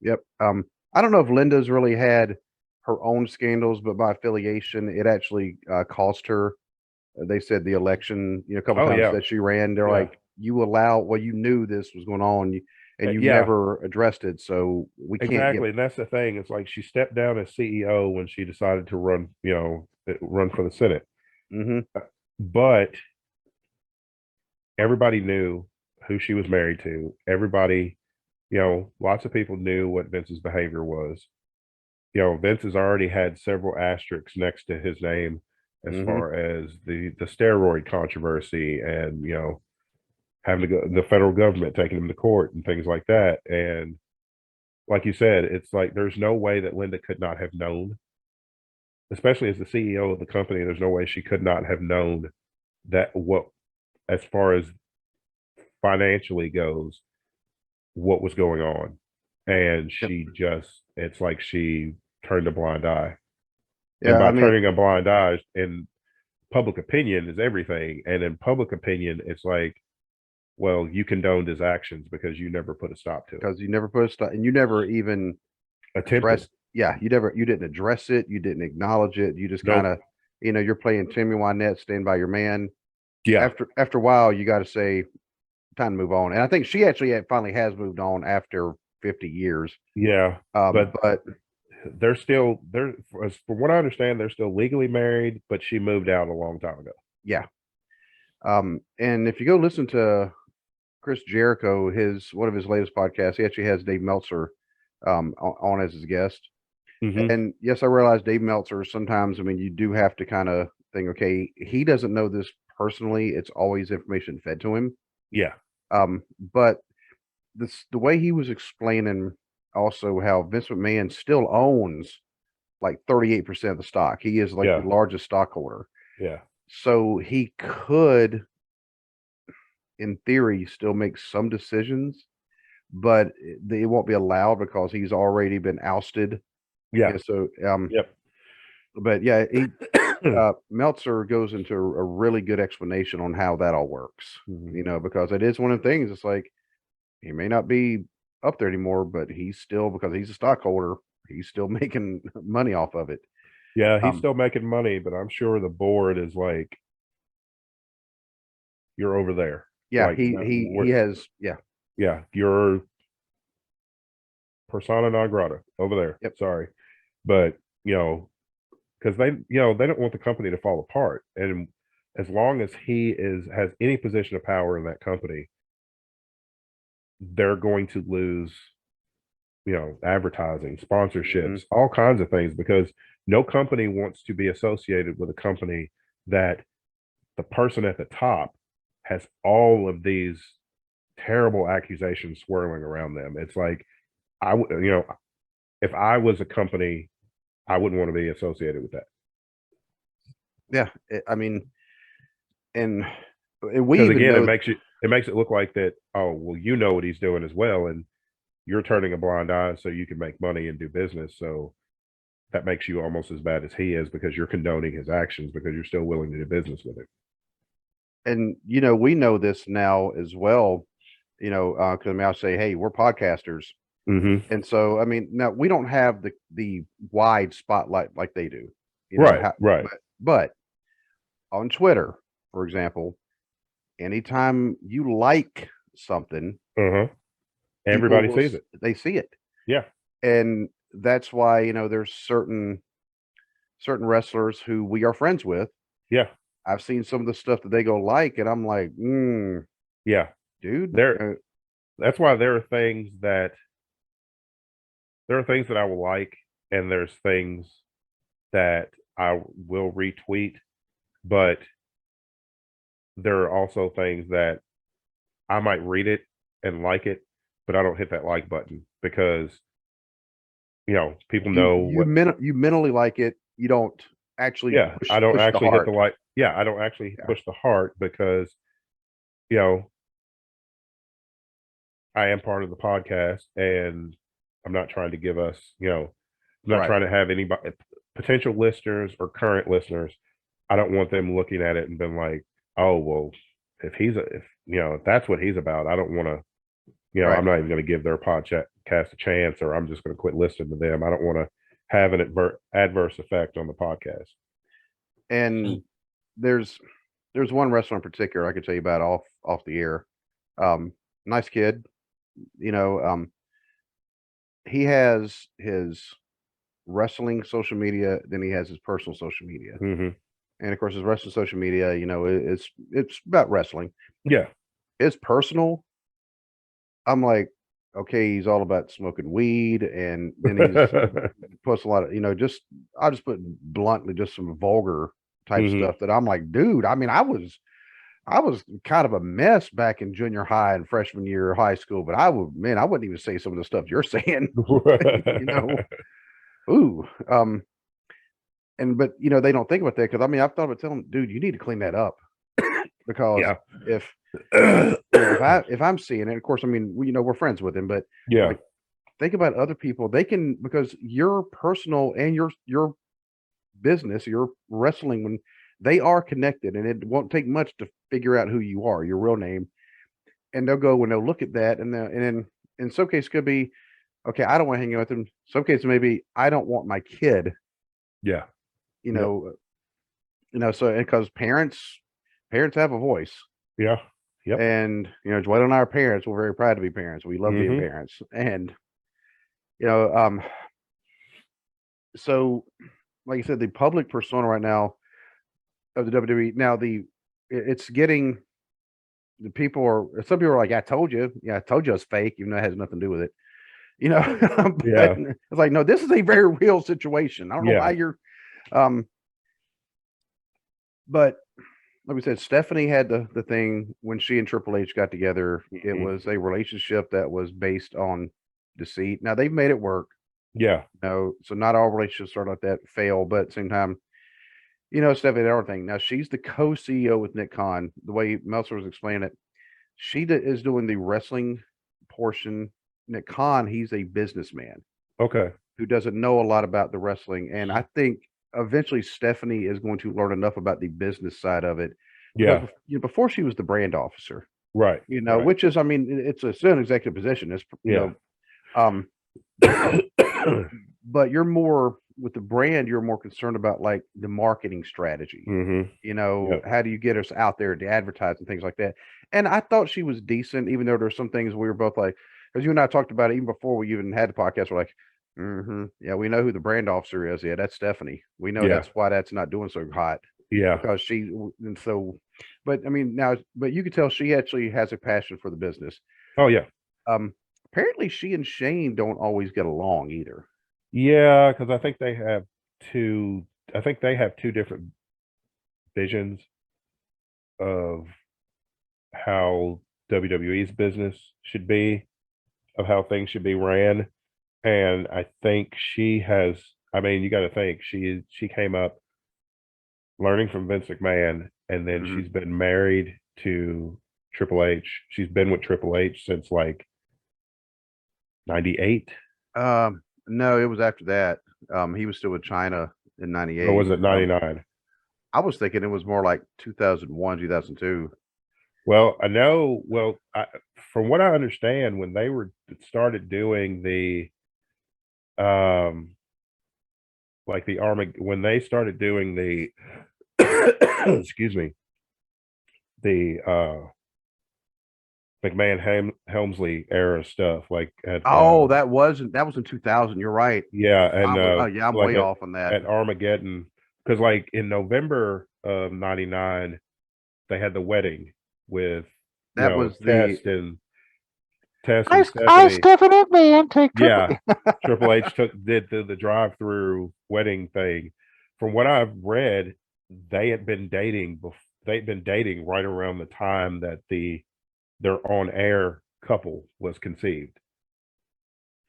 Yep. I don't know if Linda's really had her own scandals, but by affiliation, it actually cost her. They said the election, a couple times that she ran. They're like, you knew this was going on, and you never addressed it, so we can't. Exactly, and that's the thing. It's like she stepped down as CEO when she decided to run for the Senate. But everybody knew who she was married to. Everybody, lots of people knew what Vince's behavior was. Vince has already had several asterisks next to his name as Mm-hmm. far as the steroid controversy and having to go the federal government taking him to court and things like that. And like you said, it's like there's no way that Linda could not have known, especially as the CEO of the company. There's no way she could not have known that what, as far as financially goes, what was going on. And she just, it's like she turned a blind eye. Yeah, And by I mean, turning a blind eye, in public opinion is everything. And in public opinion, it's like, well, you condoned his actions because you never put a stop to it. because you never put a stop, and you never even Attempted. you didn't address it, you didn't acknowledge it, you just Nope. kind of, you're playing Timmy Wynette, stand by your man. Yeah. After a while, you got to say, time to move on. And I think she actually finally has moved on after 50 years. Yeah. But they're still, from what I understand, they're still legally married, but she moved out a long time ago. yeah. And if you go listen to Chris Jericho, one of his latest podcasts, he actually has Dave Meltzer on as his guest. Mm-hmm. And yes, I realize Dave Meltzer sometimes, I mean, you do have to kind of think, okay, he doesn't know this personally. It's always information fed to him. Yeah. But the way he was explaining also how Vince McMahon still owns like 38% of the stock. He is like the largest stockholder. Yeah. So he could, in theory, still make some decisions, but they won't be allowed because he's already been ousted. Yeah. So, yep. But yeah, Meltzer goes into a really good explanation on how that all works, because it is one of the things. It's like, he may not be up there anymore, but he's still, because he's a stockholder, he's still making money off of it. Yeah, he's still making money, but I'm sure the board is like, you're over there. Yeah, like, he has, yeah. Yeah, you're persona non grata over there. Yep. Sorry. But, because they don't want the company to fall apart. And as long as he has any position of power in that company, they're going to lose, advertising, sponsorships, all kinds of things, because no company wants to be associated with a company that the person at the top has all of these terrible accusations swirling around them. It's like, if I was a company, I wouldn't want to be associated with that. Yeah, I mean, and we again, it makes it look like that. Oh, well, what he's doing as well, and you're turning a blind eye so you can make money and do business. So that makes you almost as bad as he is, because you're condoning his actions because you're still willing to do business with him. And we know this now as well. Because I mean, I'll say, hey, we're podcasters, and so I mean, now we don't have the wide spotlight like they do, right? But on Twitter, for example, anytime you like something, everybody sees it. They see it. Yeah. And that's why, there's certain wrestlers who we are friends with. Yeah. I've seen some of the stuff that they go like, and I'm like, yeah, dude. That's why there are things that I will like, and there's things that I will retweet, but there are also things that I might read it and like it, but I don't hit that like button because people know you mentally like it. You don't actually. Yeah, I don't actually hit the like. Yeah, I don't actually push the heart because I am part of the podcast, and I'm not trying to give us I'm not trying to have anybody, potential listeners or current listeners, I don't want them looking at it and being like, oh, well, if that's what he's about, I don't want to, I'm not even going to give their podcast a chance, or I'm just going to quit listening to them. I don't want to have an adverse effect on the podcast. And there's one wrestler in particular I could tell you about off the air. Nice kid, he has his wrestling social media, then he has his personal social media. And of course, his wrestling social media, it's about wrestling. Yeah. His personal, I'm like, okay, he's all about smoking weed, and then he's puts a lot of, I'll just put bluntly, just some vulgar type stuff that I'm like, dude, I mean, I was kind of a mess back in junior high and freshman year of high school, but I wouldn't even say some of the stuff you're saying, ooh, but they don't think about that, because I mean, I've thought about telling them, dude, you need to clean that up, because if if I'm seeing it, of course, I mean, we're friends with him, but like, think about other people. They can, because your personal and your business, your wrestling, when they are connected, and it won't take much to figure out who you are, your real name, and they'll go when they'll look at that, and then in some cases could be, okay, I don't want to hang out with them. Some cases maybe I don't want my kid. Yeah. So because parents have a voice. Yeah. Yep. And Joelle and I are parents. We're very proud to be parents. We love being parents. And so like I said, the public persona right now of the WWE, now it's getting, some people are like, I told you it's fake, even though it has nothing to do with it. It's like, no, this is a very real situation. I don't know why you're but like we said, Stephanie had the thing when she and Triple H got together. It was a relationship that was based on deceit. Now they've made it work. Yeah. So not all relationships are like that fail, but at the same time, Stephanie did everything. Now she's the co-CEO with Nick Khan. The way Meltzer was explaining it, she is doing the wrestling portion. Nick Khan, he's a businessman. Okay. Who doesn't know a lot about the wrestling, and I think eventually Stephanie is going to learn enough about the business side of it. Yeah. Before she was the brand officer, right? Which is, I mean, it's still an executive position. It's but you're more with the brand. You're more concerned about like the marketing strategy. How do you get us out there to advertise and things like that? And I thought she was decent, even though there's some things we were both like, because you and I talked about it even before we even had the podcast. We're like, yeah, we know who the brand officer is. Yeah, that's Stephanie. We know that's why that's not doing so hot. Yeah, because but I mean, but you could tell she actually has a passion for the business. Oh yeah. Apparently she and Shane don't always get along either. Yeah, because I think they have two different visions of how WWE's business should be, of how things should be ran. And I think she has, I mean, you got to think she came up learning from Vince McMahon, and then she's been married to Triple H. She's been with Triple H since like 98. No, it was after that. He was still with China in 98. Or was it 99? I was thinking it was more like 2001, 2002. Well, I know. Well, from what I understand, when they started doing the like the when they started doing the excuse me, the McMahon Helmsley era stuff, like at that was in 2000. You're right. Yeah, and I'm like way off on that. At Armageddon, because like in November of 99, they had the wedding with Test and Stephanie McMahon take Triple H did the drive-through wedding thing. From what I've read, they had been dating right around the time that their on-air couple was conceived.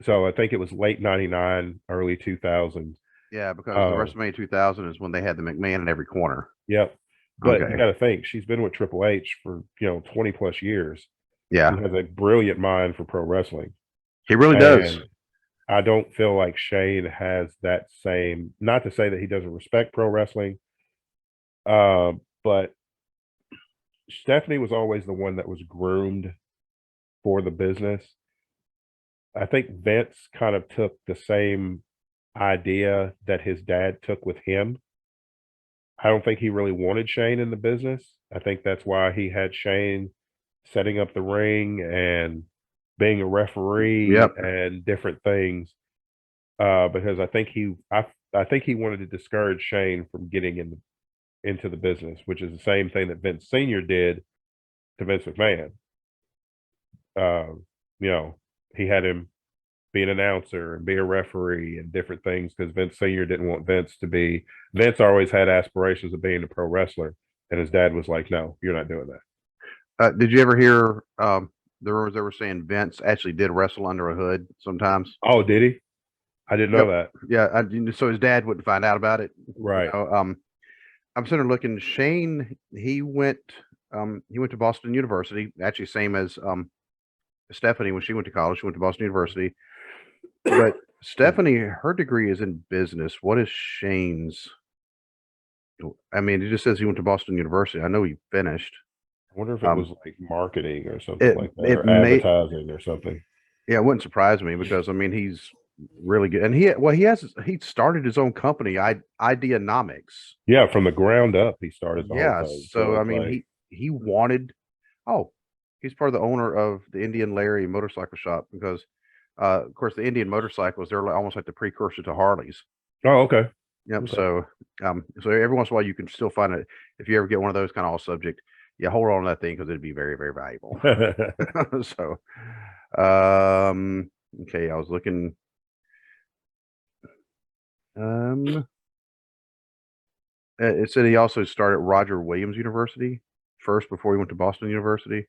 So I think it was late 99, early 2000. Yeah, because the WrestleMania 2000 is when they had the McMahon in every corner. Yep. But you got to think, she's been with Triple H for 20 plus years. Yeah, he has a brilliant mind for pro wrestling. He really does. I don't feel like Shane has that same. Not to say that he doesn't respect pro wrestling, but Stephanie was always the one that was groomed for the business. I think Vince kind of took the same idea that his dad took with him. I don't think he really wanted Shane in the business. I think that's why he had Shane setting up the ring and being a referee and different things. Because I think he wanted to discourage Shane from getting into the business, which is the same thing that Vince Sr. did to Vince McMahon. he had him be an announcer and be a referee and different things because Vince Sr. didn't want Vince to be. Vince always had aspirations of being a pro wrestler, and his dad was like, "No, you're not doing that." Did you ever hear the rumors that were saying Vince actually did wrestle under a hood sometimes? Oh, did he? I didn't know that. Yeah, so his dad wouldn't find out about it, right? I'm sitting there looking. Shane, he went to Boston University, actually same as Stephanie when she went to college. She went to Boston University. But Stephanie, her degree is in business. What is Shane's? I mean, it just says he went to Boston University. I know he finished. I wonder if it was like marketing or something like that, or advertising or something. Yeah, it wouldn't surprise me because I mean he's really good, and he started his own company, Ideanomics. Yeah, from the ground up, he started. Yeah, so I mean he wanted. Oh, he's part of the owner of the Indian Larry motorcycle shop because. Of course, the Indian motorcycles, they're almost like the precursor to Harleys. Oh, okay. Yep. Okay. So every once in a while, you can still find it. If you ever get one of those kind of all subject, yeah, hold on to that thing because it'd be very, very valuable. So, okay, I was looking. It said he also started Roger Williams University first before he went to Boston University.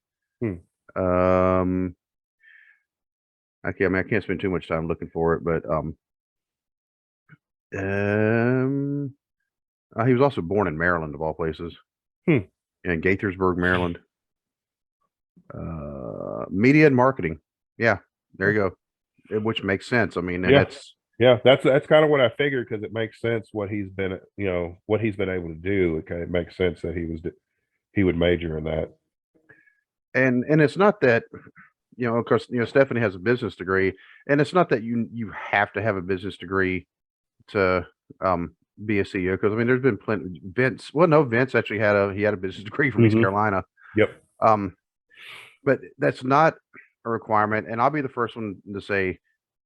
Okay, I mean, I can't spend too much time looking for it, but he was also born in Maryland, of all places, in Gaithersburg, Maryland. Media and marketing, yeah, there you go, which makes sense. I mean, that's kind of what I figured because it makes sense what he's been, what he's been able to do. It kind of makes sense that he would major in that, and it's not that. Of course, Stephanie has a business degree, and it's not that you have to have a business degree to be a CEO. Because I mean, there's been plenty. Vince actually had a business degree from East Carolina. Yep. But that's not a requirement, and I'll be the first one to say,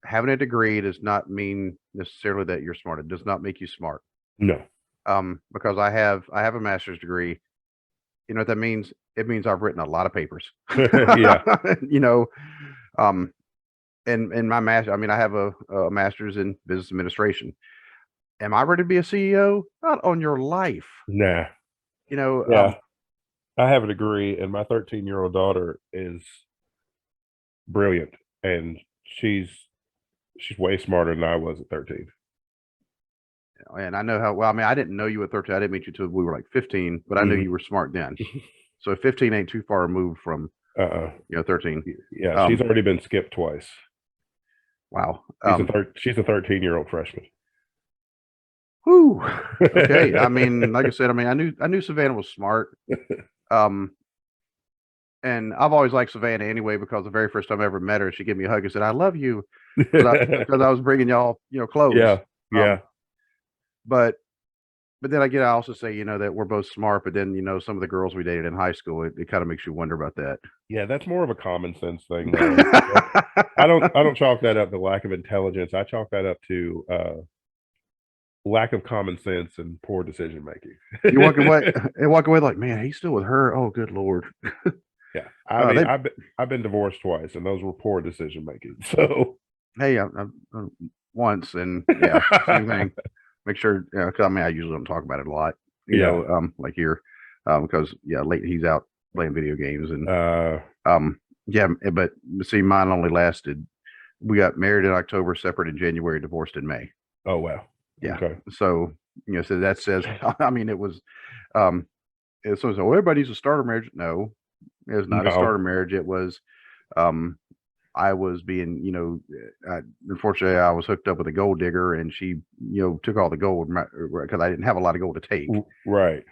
having a degree does not mean necessarily that you're smart. It does not make you smart. No. Because I have a master's degree. You know what that means? It means I've written a lot of papers. Yeah. And my master, I mean, I have a master's in business administration. Am I ready to be a CEO? Not on your life. Nah. Yeah. I have a degree, and my 13-year-old daughter is brilliant, and she's way smarter than I was at 13. And I know how well. I mean, I didn't know you at 13. I didn't meet you till we were like 15, but I knew you were smart then. So 15 ain't too far removed from 13. Yeah, she's already been skipped twice. Wow. She's a 13-year-old freshman. Whew. Okay. I mean, like I said, I knew Savannah was smart. And I've always liked Savannah anyway because the very first time I ever met her, she gave me a hug and said, "I love you," because I was bringing y'all, clothes. Yeah. But then I also say, that we're both smart, but then, some of the girls we dated in high school, it kind of makes you wonder about that. Yeah, that's more of a common sense thing. I don't chalk that up to lack of intelligence. I chalk that up to lack of common sense and poor decision making. You walk away like, man, he's still with her. Oh, good Lord. Yeah. I mean, I've been divorced twice, and those were poor decision making. So hey, once, and yeah, same thing. Make sure, because I usually don't talk about it a lot, like here, because late he's out playing video games, and but see, mine only lasted. We got married in October, separate in January, divorced in May. Oh wow, yeah. Okay. So so that says, I mean, it was, so everybody needs a starter marriage. No, it was not a starter marriage. It was, I was being, unfortunately, I was hooked up with a gold digger, and she, took all the gold because I didn't have a lot of gold to take. Right.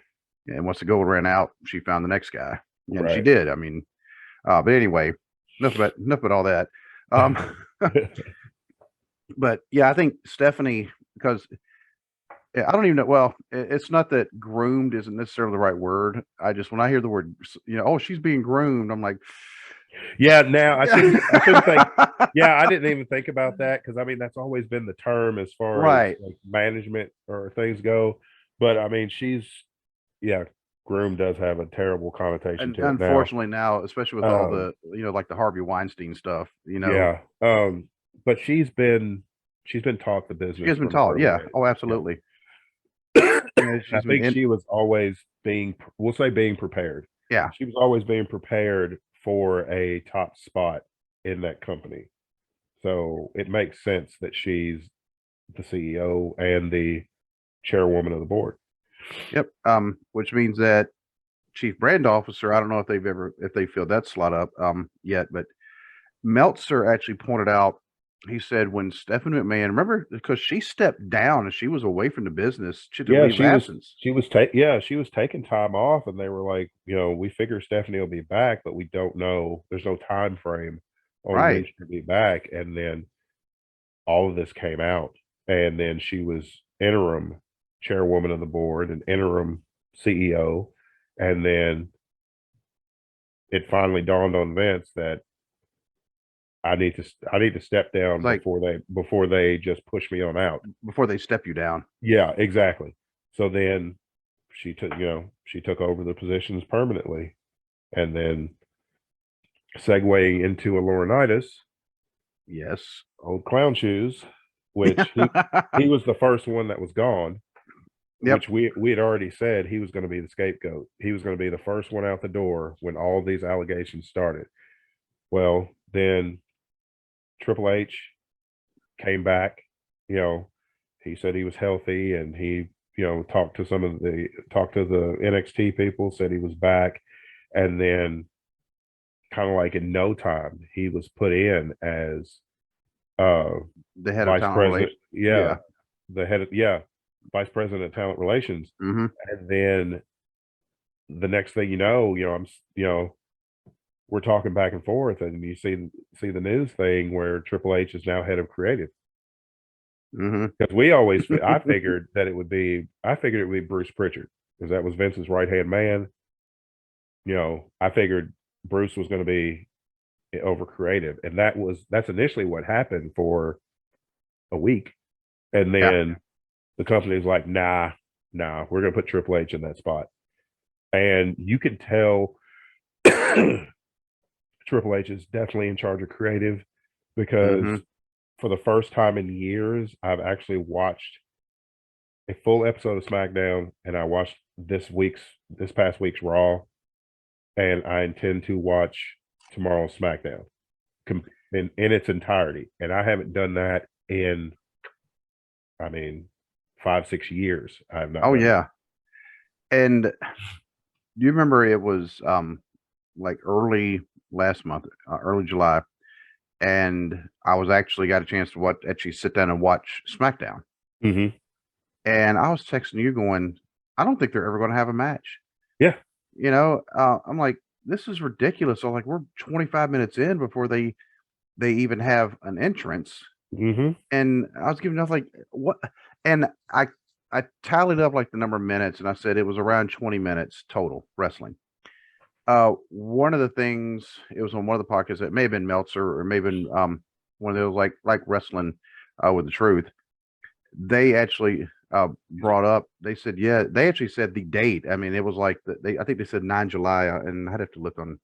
And once the gold ran out, she found the next guy, and she did. I mean, but anyway, enough about all that. But yeah, I think Stephanie, because I don't even know. Well, it's not that groomed isn't necessarily the right word. When I hear the word, oh, she's being groomed, I'm like. Yeah, now I shouldn't think. Yeah, I didn't even think about that because I mean that's always been the term as far as like management or things go. But I mean, she's groom does have a terrible connotation And to it now. unfortunately now, especially with all the, like the Harvey Weinstein stuff, Yeah. But she's been taught the business. She has been taught. Yeah. Oh, absolutely. Yeah. I think she was always being prepared. Yeah. She was always being prepared for a top spot in that company. So it makes sense that she's the CEO and the chairwoman of the board. Yep. Which means that chief brand officer, I don't know if they filled that slot up yet, but Meltzer actually pointed out, he said when Stephanie McMahon, remember, because she stepped down and she was away from the business, she took leave of absence. She was taking time off, and they were like, we figure Stephanie will be back, but we don't know. There's no time frame on when she'll be back. And then all of this came out, and then she was interim chairwoman of the board and interim CEO, and then it finally dawned on Vince that I need to step down before they just push me on out. Before they step you down. Yeah, exactly. So then she took over the positions permanently, and then segueing into a Laurinaitis. Yes. Old clown shoes, which he was the first one that was gone. Yep. Which we had already said he was going to be the scapegoat. He was going to be the first one out the door when all these allegations started. Well, then Triple H came back. He said he was healthy, and he talked to the NXT people, said he was back, and then kind of like in no time he was put in as the head of talent relations. Yeah, the head of vice president of talent relations. Mm-hmm. And then the next thing you know, we're talking back and forth, and you see the news thing where Triple H is now head of creative. Because I figured it would be Bruce Pritchard, because that was Vince's right hand man. I figured Bruce was going to be over creative, and that's initially what happened for a week, and then the company's like, nah, we're going to put Triple H in that spot, and you can tell Triple H is definitely in charge of creative, because for the first time in years, I've actually watched a full episode of SmackDown, and I watched this past week's Raw, and I intend to watch tomorrow's SmackDown in its entirety. And I haven't done that in, 5-6 years. I have not. Oh yeah. And do you remember it was like early last month, early July, and I was actually got a chance to sit down and watch SmackDown. Mm-hmm. And I was texting you going, I don't think they're ever going to have a match. Yeah. I'm like, this is ridiculous. So like, we're 25 minutes in before they even have an entrance. Mm-hmm. And I was giving up like, what? And I tallied up like the number of minutes, and I said it was around 20 minutes total wrestling. One of the things, it was on one of the podcasts, it may have been Meltzer, or maybe been one of those like wrestling with the truth. They actually brought up, they said, they actually said the date. It was like I think they said 9 July, and I'd have to look on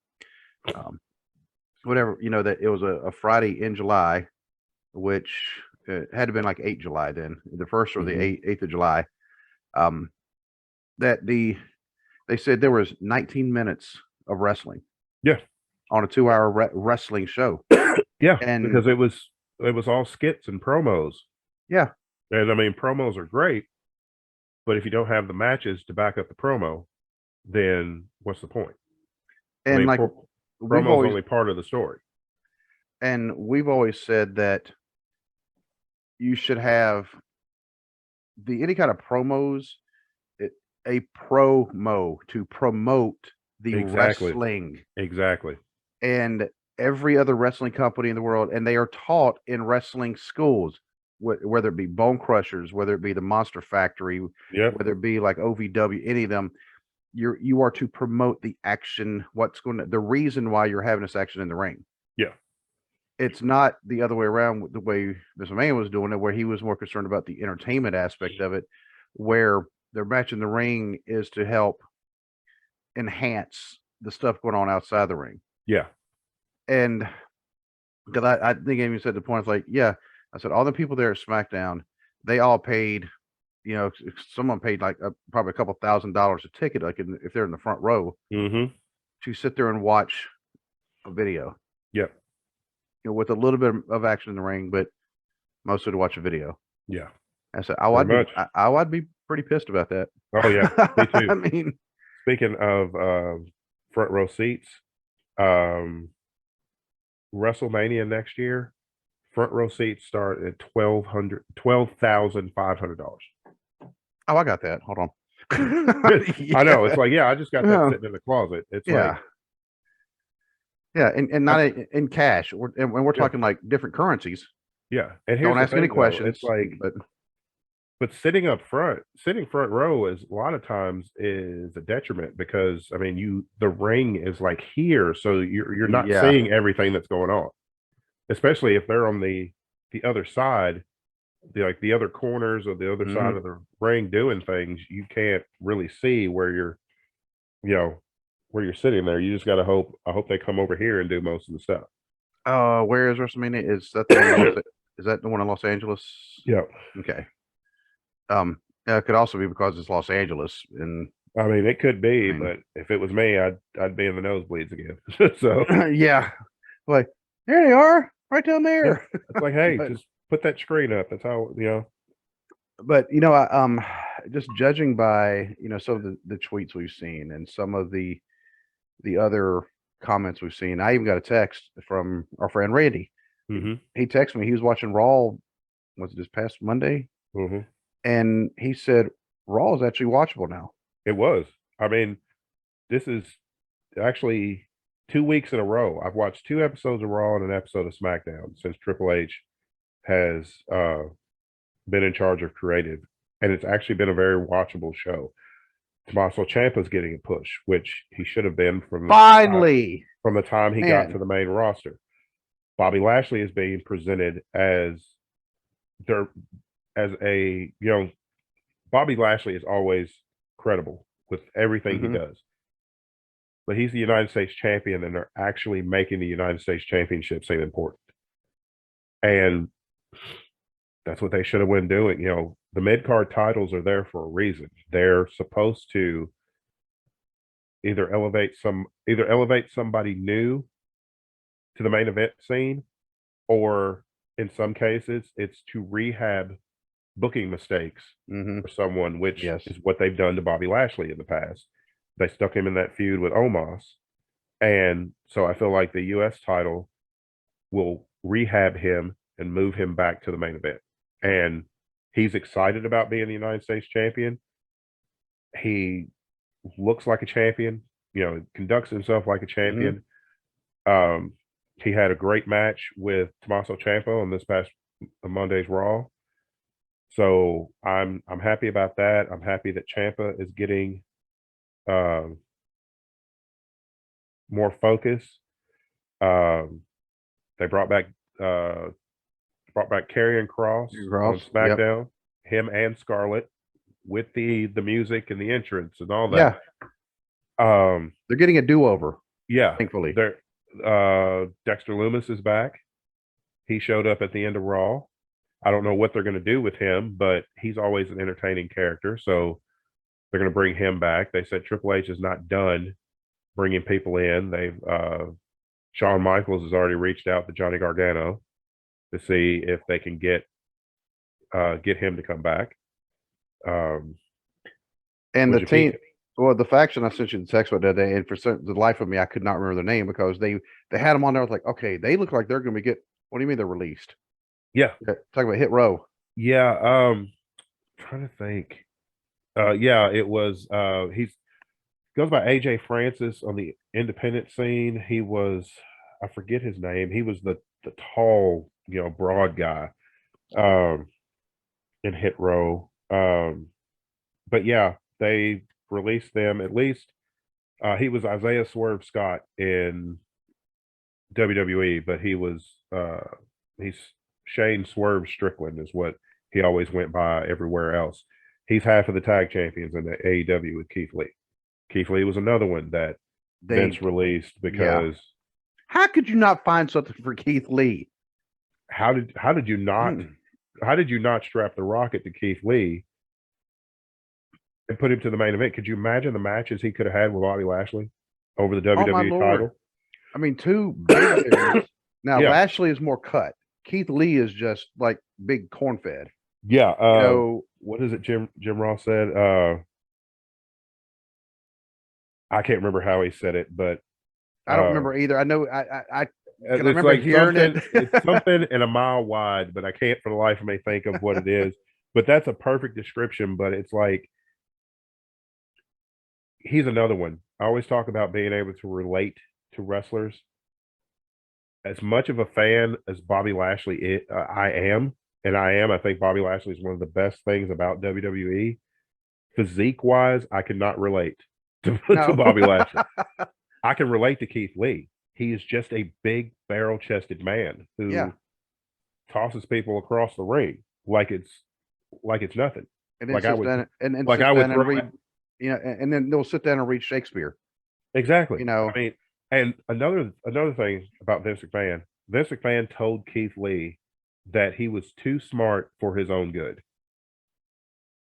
whatever, that it was a Friday in July, which had to been like 8 July then, the 1st or the 8th of July. They said there was 19 minutes of wrestling. Yeah. On a 2-hour wrestling show. Yeah. And because it was all skits and promos. Yeah. And promos are great, but if you don't have the matches to back up the promo, then what's the point? And promo is only part of the story. And we've always said that you should have any kind of promos, a promo to promote the wrestling. Exactly. And every other wrestling company in the world, and they are taught in wrestling schools, whether it be Bone Crushers, whether it be the Monster Factory, whether it be like OVW, any of them, you are to promote the action, the reason why you're having this action in the ring. Yeah. It's not the other way around, the way Mr. Man was doing it, where he was more concerned about the entertainment aspect of it, where their match in the ring is to help enhance the stuff going on outside the ring. Yeah. And because I think Amy said the point, like, yeah, I said all the people there at SmackDown, they all paid, someone paid like probably a couple $1,000s a ticket, like if they're in the front row, to sit there and watch a video. Yep. With a little bit of action in the ring, but mostly to watch a video. Yeah. I said, I'd be pretty pissed about that. Oh yeah, me too. I mean, speaking of front row seats, WrestleMania next year, front row seats start at $12,500. Oh, I got that. Hold on. I know. It's like, I just got that sitting in the closet. It's like, and not in cash. And we're talking like different currencies. Yeah, and don't ask any questions. It's like, but sitting front row is a lot of times is a detriment because I mean the ring is like here, so you're not seeing everything that's going on, especially if they're on the other side, the other corners or the other side of the ring doing things. You can't really see where you're sitting there. You just got to hope. I hope they come over here and do most of the stuff. Where is WrestleMania? Is that the one in Los Angeles? Yeah. Okay. It could also be because it's Los Angeles, and I mean it could be, but if it was me, I'd be in the nosebleeds again. So yeah, like there they are, right down there. It's like, hey, just put that screen up. That's how But I just judging by some of the tweets we've seen and some of the other comments we've seen. I even got a text from our friend Randy. He texted me. He was watching Raw. Was it this past Monday? And he said Raw is actually watchable now. It was. I mean, this is actually 2 weeks in a row. I've watched 2 episodes of Raw and an episode of SmackDown since Triple H has been in charge of creative, and it's actually been a very watchable show. Tommaso Ciampa's getting a push, which he should have been from the time he got to the main roster. Bobby Lashley is being presented as Bobby Lashley is always credible with everything he does. But he's the United States champion, and they're actually making the United States Championship seem important. And that's what they should have been doing. The mid-card titles are there for a reason. They're supposed to either elevate somebody new to the main event scene, or in some cases, it's to rehab booking mistakes for someone, which is what they've done to Bobby Lashley in the past. They stuck him in that feud with Omos. And so I feel like the U.S. title will rehab him and move him back to the main event. And he's excited about being the United States champion. He looks like a champion, conducts himself like a champion. He had a great match with Tommaso Ciampa on this past Monday's Raw. So I'm happy about that. I'm happy that Ciampa is getting more focus. They brought back Karrion Kross on SmackDown, him and Scarlett, with the music and the entrance and all that. They're getting a do-over. Yeah, thankfully. Dexter Lumis is back. He showed up at the end of Raw. I don't know what they're going to do with him, but he's always an entertaining character, so they're going to bring him back. They said Triple H is not done bringing people in. Shawn Michaels has already reached out to Johnny Gargano to see if they can get him to come back. And the team, the faction I sent you the text about that day, and for the life of me, I could not remember their name because they had them on there. I was like, okay, they look like they're going to what do you mean they're released? Yeah. Talk about Hit Row. Yeah. Trying to think. It was he goes by AJ Francis on the independent scene. He was, I forget his name. He was the tall, broad guy in Hit Row. But yeah, they released them. At least he was Isaiah Swerve Scott in WWE, but he's Shane Swerve Strickland is what he always went by everywhere else. He's half of the tag champions in the AEW with Keith Lee. Keith Lee was another one that Vince released because how could you not find something for Keith Lee? How did you not strap the rocket to Keith Lee and put him to the main event? Could you imagine the matches he could have had with Bobby Lashley over the WWE title? I mean, two big dudes. Now Lashley is more cut. Keith Lee is just like big corn fed. Yeah. What is it Jim Ross said? I can't remember how he said it, but I don't remember either. I know I can remember like hearing it. It's something in a mile wide, but I can't for the life of me think of what it is. But that's a perfect description. But it's like he's another one. I always talk about being able to relate to wrestlers. As much of a fan as Bobby Lashley I am, I think Bobby Lashley is one of the best things about WWE. Physique-wise, I cannot relate to Bobby Lashley. I can relate to Keith Lee. He is just a big barrel-chested man who tosses people across the ring like it's nothing. And like I would read, and then they'll sit down and read Shakespeare. Exactly. I mean, and another thing about Vince McMahon told Keith Lee that he was too smart for his own good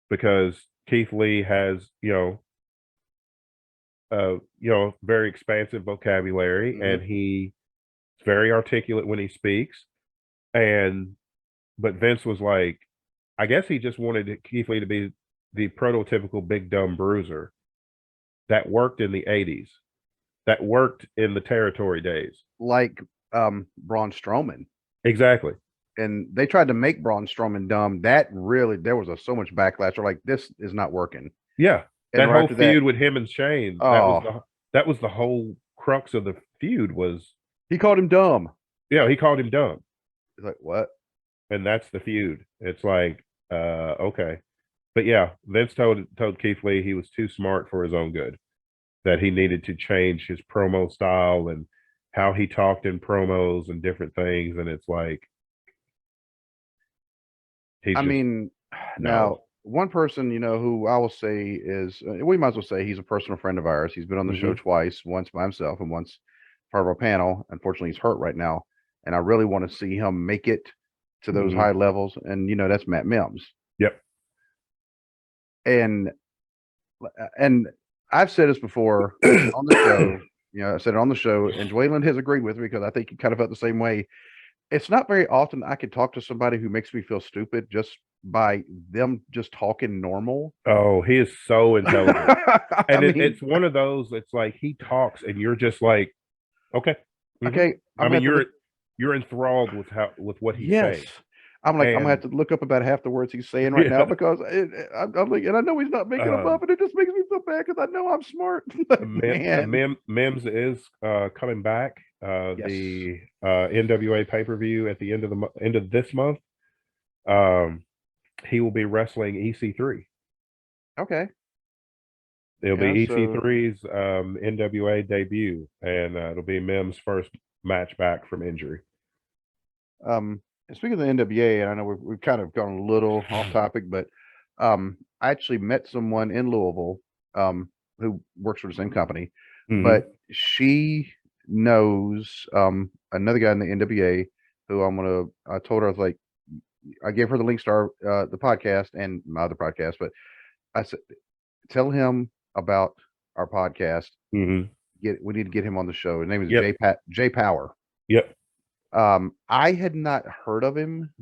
because Keith Lee has very expansive vocabulary, and he's very articulate when he speaks. But Vince was like, I guess he just wanted Keith Lee to be the prototypical big dumb bruiser that worked in the 80s, that worked in the territory days, like Braun Strowman. Exactly. And they tried to make Braun Strowman dumb. That really, there was so much backlash. They're like, this is not working. Yeah. That whole feud with him and Shane, that was the whole crux of the feud. Was he called him dumb? Yeah, he called him dumb. He's like, what? And that's the feud. It's like, okay, but yeah, Vince told Keith Lee he was too smart for his own good, that he needed to change his promo style and how he talked in promos and different things. And it's like, now. One person, who I will say is, we might as well say he's a personal friend of ours. He's been on the show twice, once by himself and once part of our panel. Unfortunately, he's hurt right now. And I really want to see him make it to those high levels. And, that's Matt Mims. Yep. And I've said this before on the show, I said it on the show, and Dwayland has agreed with me because I think he kind of felt the same way. It's not very often I can talk to somebody who makes me feel stupid just by them just talking normal. Oh, he is so intelligent. And it's one of those, it's like he talks and you're just like, okay. Okay. I mean, you're enthralled with what he's saying. I'm like, I'm gonna have to look up about half the words he's saying right now because I'm like, and I know he's not making them up, and it just makes me feel bad because I know I'm smart. Mims is coming back. The NWA pay-per-view at the end of this month. He will be wrestling EC3. Okay. It'll be EC3's NWA debut, and it'll be Mims' first match back from injury. Speaking of the NWA, and I know we've kind of gone a little off topic, but I actually met someone in Louisville who works for the same company, but she knows another guy in the NWA who I told her, I was like, I gave her the links to the podcast and my other podcast, but I said, tell him about our podcast. We need to get him on the show. His name is Jay Power. Yep. I had not heard of him,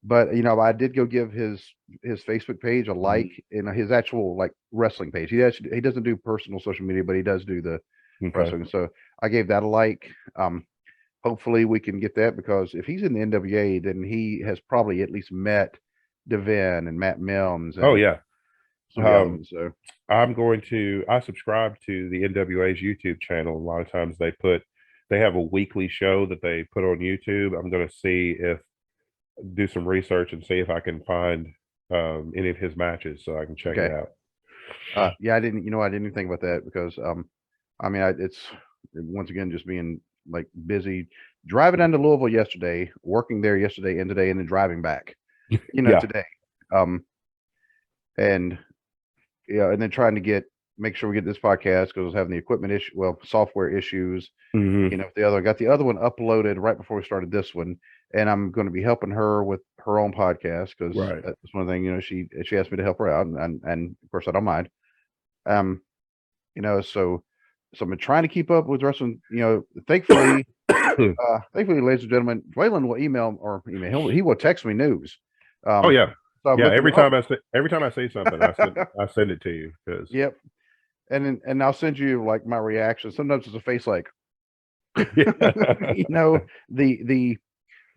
but I did go give his Facebook page a like, and his actual like wrestling page. He doesn't do personal social media, but he does do the wrestling. So I gave that a like. Hopefully we can get that, because if he's in the NWA, then he has probably at least met Devin and Matt Mims. And so I subscribe to the NWA's YouTube channel. A lot of times they have a weekly show that they put on YouTube. I'm going to do some research and see if I can find any of his matches so I can check it out. I didn't even think about that because, it's once again, just being like busy driving down to Louisville yesterday, working there yesterday and today, and then driving back, today. And then trying to get, make sure we get this podcast because I was having the equipment issue, software issues. Mhm. You know, got the other one uploaded right before we started this one, and I'm going to be helping her with her own podcast because Right. that's one thing. You know, she asked me to help her out, and of course I don't mind. You know, so I'm trying to keep up with wrestling. You know, thankfully, ladies and gentlemen, Waylon will he will text me news. Oh yeah. So yeah, every time I say something, I send it to you because Yep. And I'll send you like my reaction. Sometimes it's a face like, you know, the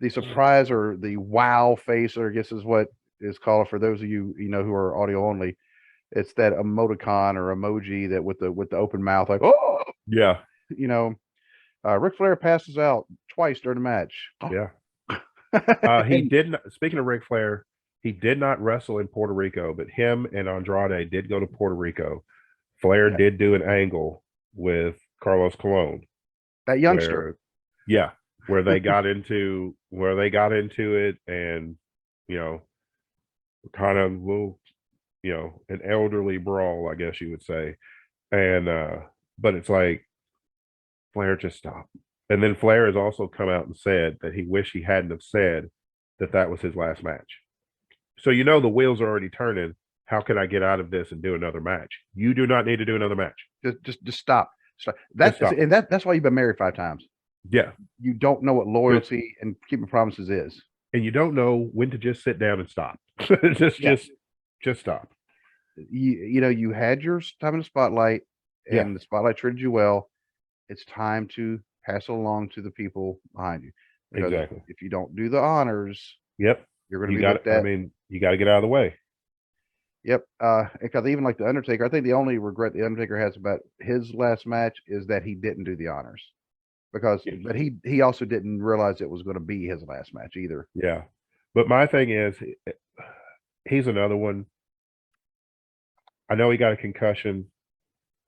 surprise or the wow face, or I guess is what is called for those of you who are audio only. It's that emoticon or emoji that with the open mouth, like, oh yeah, you know, Ric Flair passes out twice during the match. Yeah. He didn't. Speaking of Ric Flair, he did not wrestle in Puerto Rico, but him and Andrade did go to Puerto Rico. Flair did do an angle with Carlos Colon, that youngster. Where they got into it, and kind of an elderly brawl, I guess you would say, and but it's like Flair just stopped. And then Flair has also come out and said that he wished he hadn't have said that was his last match. So the wheels are already turning. How can I get out of this and do another match? You do not need to do another match. Just stop. That's why you've been married 5 times. Yeah. You don't know what loyalty and keeping promises is. And you don't know when to just sit down and stop. just stop. You had your time in the spotlight, and the spotlight treated you well. It's time to pass it along to the people behind you. Because exactly. If you don't do the honors, you're going to be looked at. I mean, you got to get out of the way. Yep. Because even like the Undertaker, I think the only regret the Undertaker has about his last match is that he didn't do the honors. But he also didn't realize it was going to be his last match either. Yeah. But my thing is, he's another one. I know he got a concussion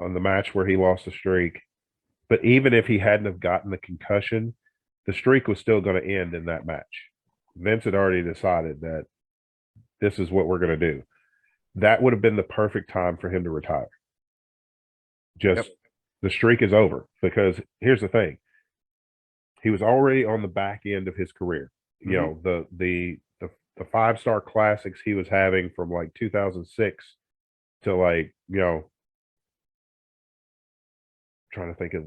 on the match where he lost the streak. But even if he hadn't have gotten the concussion, the streak was still going to end in that match. Vince had already decided that this is what we're going to do. That would have been the perfect time for him to retire. The streak is over, because here's the thing. He was already on the back end of his career. Mm-hmm. The 5-star classics he was having from like 2006 to like, trying to think of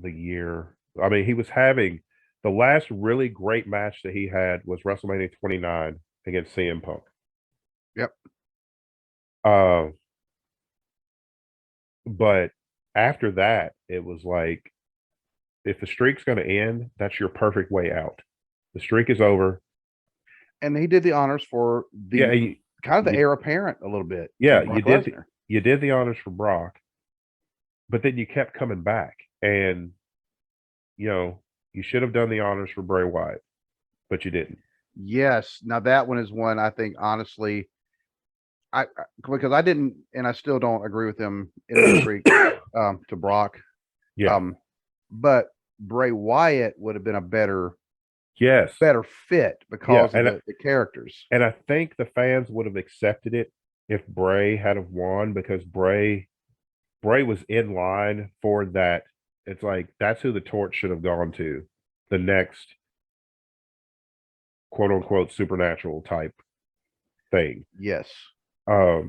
the year. I mean, he was having the last really great match that he had was WrestleMania 29 against CM Punk. Yep. But after that, it was like, if the streak's going to end, that's your perfect way out. The streak is over. And he did the honors for the heir apparent a little bit. Yeah, you did the honors for Brock. But then you kept coming back, and you should have done the honors for Bray Wyatt, but you didn't. Yes. Now that one is one I think, honestly, because I didn't, and I still don't agree with him in the streak to Brock. Yeah. But Bray Wyatt would have been a better fit because of the characters. And I think the fans would have accepted it if Bray had have won, because Bray was in line for that. It's like, that's who the torch should have gone to, the next quote unquote supernatural type thing. Yes. But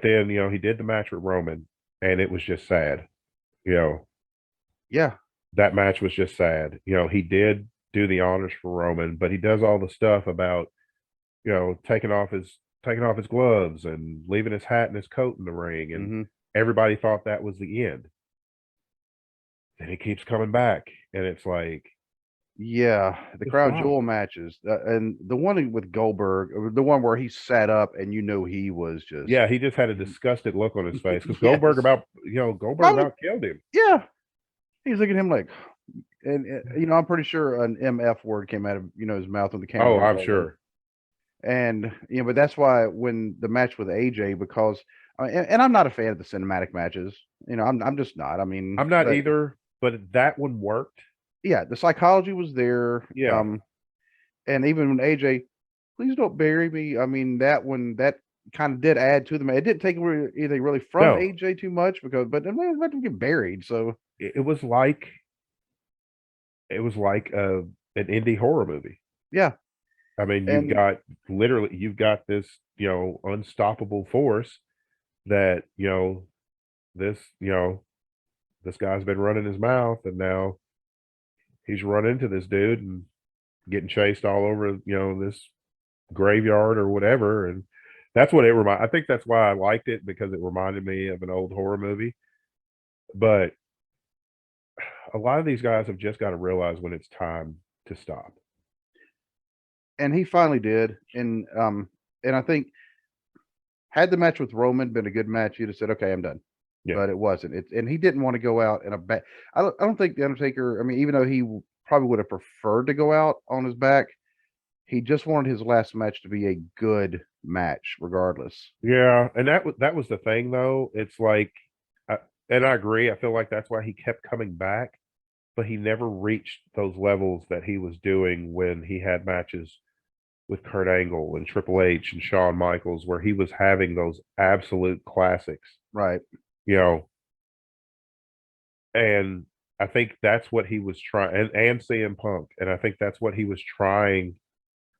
then, he did the match with Roman, and it was just sad. Yeah. That match was just sad. He did do the honors for Roman, but he does all the stuff about, taking off his gloves and leaving his hat and his coat in the ring, and everybody thought that was the end. Then he keeps coming back, and it's like, the Crown Jewel matches, and the one with Goldberg, the one where he sat up and he was just he just had a disgusted look on his face, because Goldberg about killed him. Yeah, he's looking at him like, and I'm pretty sure an MF word came out of his mouth on the camera. Oh, I'm sure. And but that's why when the match with AJ, because and I'm not a fan of the cinematic matches. I'm just not. I mean, I'm not either. But that one worked. Yeah, the psychology was there. Yeah. And even when AJ, please don't bury me. I mean, that one, that kind of did add to them. It didn't take anything really from AJ too much but then they let them get buried. So it was like an indie horror movie. Yeah. I mean, you've got this, unstoppable force that, this guy's been running his mouth, and now he's run into this dude and getting chased all over, this graveyard or whatever. And that's what I think that's why I liked it, because it reminded me of an old horror movie. But a lot of these guys have just got to realize when it's time to stop. And he finally did. And I think had the match with Roman been a good match, you'd have said, okay, I'm done. Yeah. But it wasn't. And he didn't want to go out in a back. I don't think the Undertaker, I mean, even though he probably would have preferred to go out on his back, he just wanted his last match to be a good match, regardless. Yeah, and that was the thing, though. It's like, and I agree. I feel like that's why he kept coming back, but he never reached those levels that he was doing when he had matches with Kurt Angle and Triple H and Shawn Michaels, where he was having those absolute classics. Right. And I think that's what he was trying, and CM Punk, and I think that's what he was trying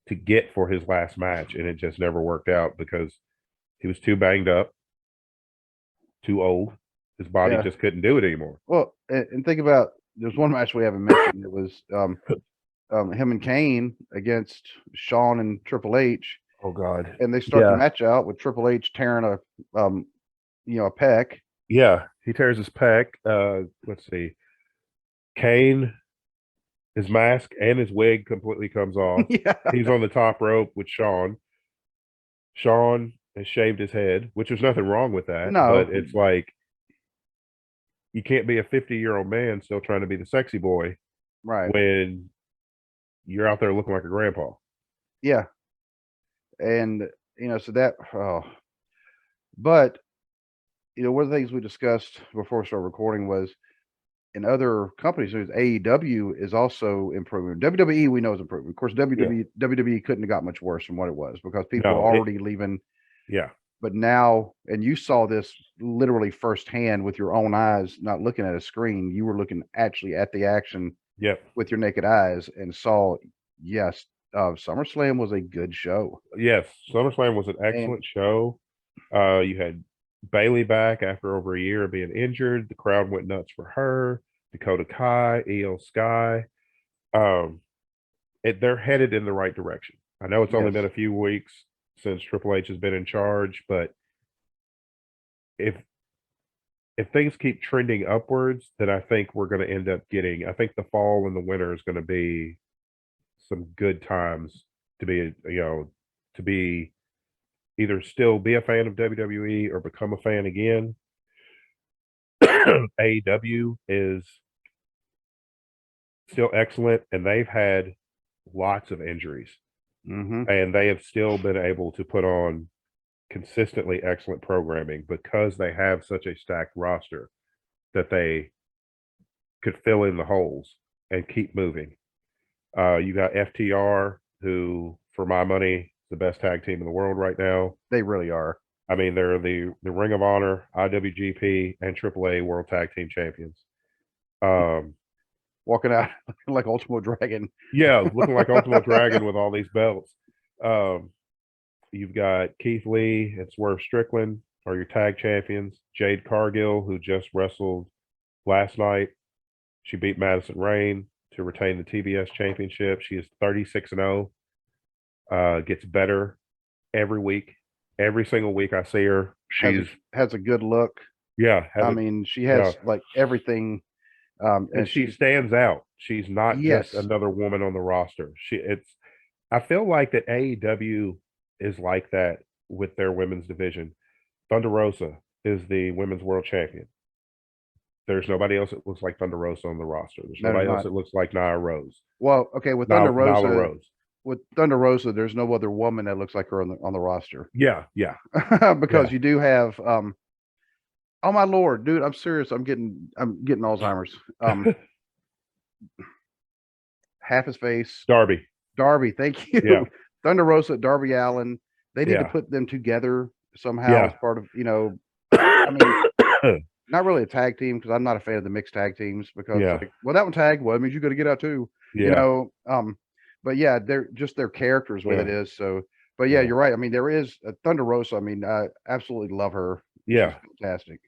to get for his last match, and it just never worked out because he was too banged up, too old. His body just couldn't do it anymore. Well, and think about, there's one match we haven't mentioned. It was him and Kane against Shawn and Triple H. Oh God! And they start the match out with Triple H tearing a pec. Yeah, he tears his pec. Let's see. Kane, his mask and his wig completely comes off. Yeah. He's on the top rope with Shawn. Shawn has shaved his head, which there's nothing wrong with that. No. But it's like, you can't be a 50-year-old man still trying to be the sexy boy. Right. When you're out there looking like a grandpa. Yeah. And, so that, but, one of the things we discussed before we started recording was, in other companies, AEW is also improving. WWE, we know, is improving. Of course, WWE couldn't have got much worse than what it was, because people are already leaving. Yeah. But now, and you saw this literally firsthand with your own eyes, not looking at a screen. You were looking actually at the action with your naked eyes, and saw, yes, SummerSlam was a good show. Yes, SummerSlam was an excellent show. You had Bayley back after over a year of being injured. The crowd went nuts for her. Dakota Kai, Io Sky. They're headed in the right direction. I know it's only been a few weeks since Triple H has been in charge, but if things keep trending upwards, then I think we're going to end up getting, I think the fall and the winter is going to be some good times to be either still be a fan of WWE or become a fan again. AEW is still excellent, and they've had lots of injuries. Mm-hmm. And they have still been able to put on consistently excellent programming because they have such a stacked roster that they could fill in the holes and keep moving. You got FTR, who, for my money, the best tag team in the world right now. They really are. I mean, they're the Ring of Honor, IWGP, and AAA World Tag Team Champions. Walking out like Ultimo Dragon. Yeah, looking like Ultimo Dragon with all these belts. You've got Keith Lee and Swerve Strickland are your tag champions. Jade Cargill, who just wrestled last night, she beat Madison Rayne to retain the TBS championship. She is 36-0. Gets better every week. Every single week I see her, she has a good look. Yeah, she has like everything. And she stands out. She's not just another woman on the roster. I feel like that AEW is like that with their women's division. Thunder Rosa is the women's world champion. There's nobody else that looks like Thunder Rosa on the roster. There's nobody else that looks like Nia Rose. Well, okay, with Thunder Rosa, with Thunder Rosa, there's no other woman that looks like her on the roster. Yeah. Because you do have oh my Lord, dude, I'm serious. I'm getting Alzheimer's. Half his face. Darby, thank you. Yeah. Thunder Rosa, Darby Allin. They need to put them together somehow as part of, I mean, not really a tag team because I'm not a fan of the mixed tag teams because like, well, that one tagged, well, it means you got to get out too, but yeah, they're just their characters with it is so. But yeah, you're right. I mean, there is a Thunder Rosa. I mean, I absolutely love her. Yeah, she's fantastic.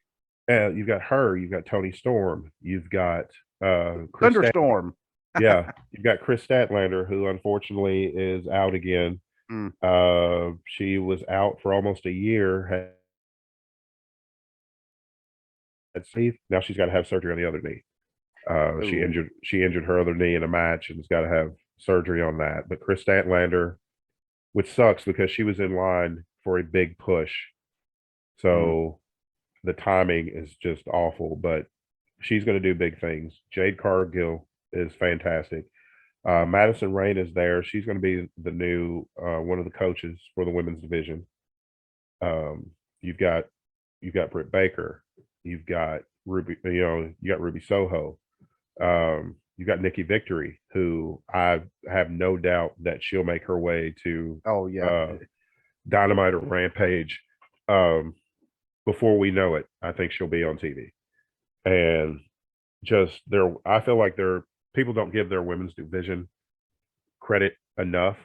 You've got her. You've got Tony Storm. You've got Chris Thunderstorm. Yeah, you've got Chris Statlander, who unfortunately is out again. She was out for almost a year. Now she's got to have surgery on the other knee. She injured her other knee in a match and has got to have surgery on that. But Chris Statlander, which sucks because she was in line for a big push, so the timing is just awful. But she's going to do big things. Jade Cargill is fantastic. Madison Rain is there. She's going to be the new one of the coaches for the women's division. You've got Britt Baker. You've got Ruby. You got Ruby Soho. You've got Nikki Victory, who I have no doubt that she'll make her way to Dynamite or Rampage before we know it. I think she'll be on TV, and just I feel like people don't give their women's division credit enough.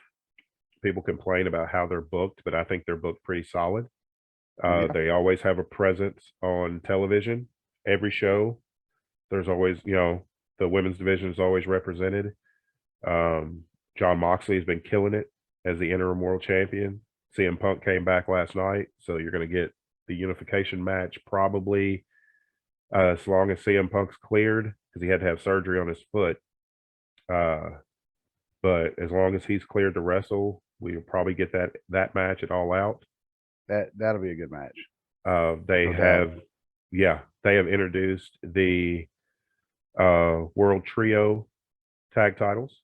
People complain about how they're booked, but I think they're booked pretty solid. They always have a presence on television. Every show, there's always, the women's division is always represented. John Moxley has been killing it as the interim world champion. CM Punk came back last night, so you're going to get the unification match probably as long as CM Punk's cleared, because he had to have surgery on his foot. But as long as he's cleared to wrestle, we'll probably get that match at All Out. That'll be a good match. They have introduced the World Trio tag titles.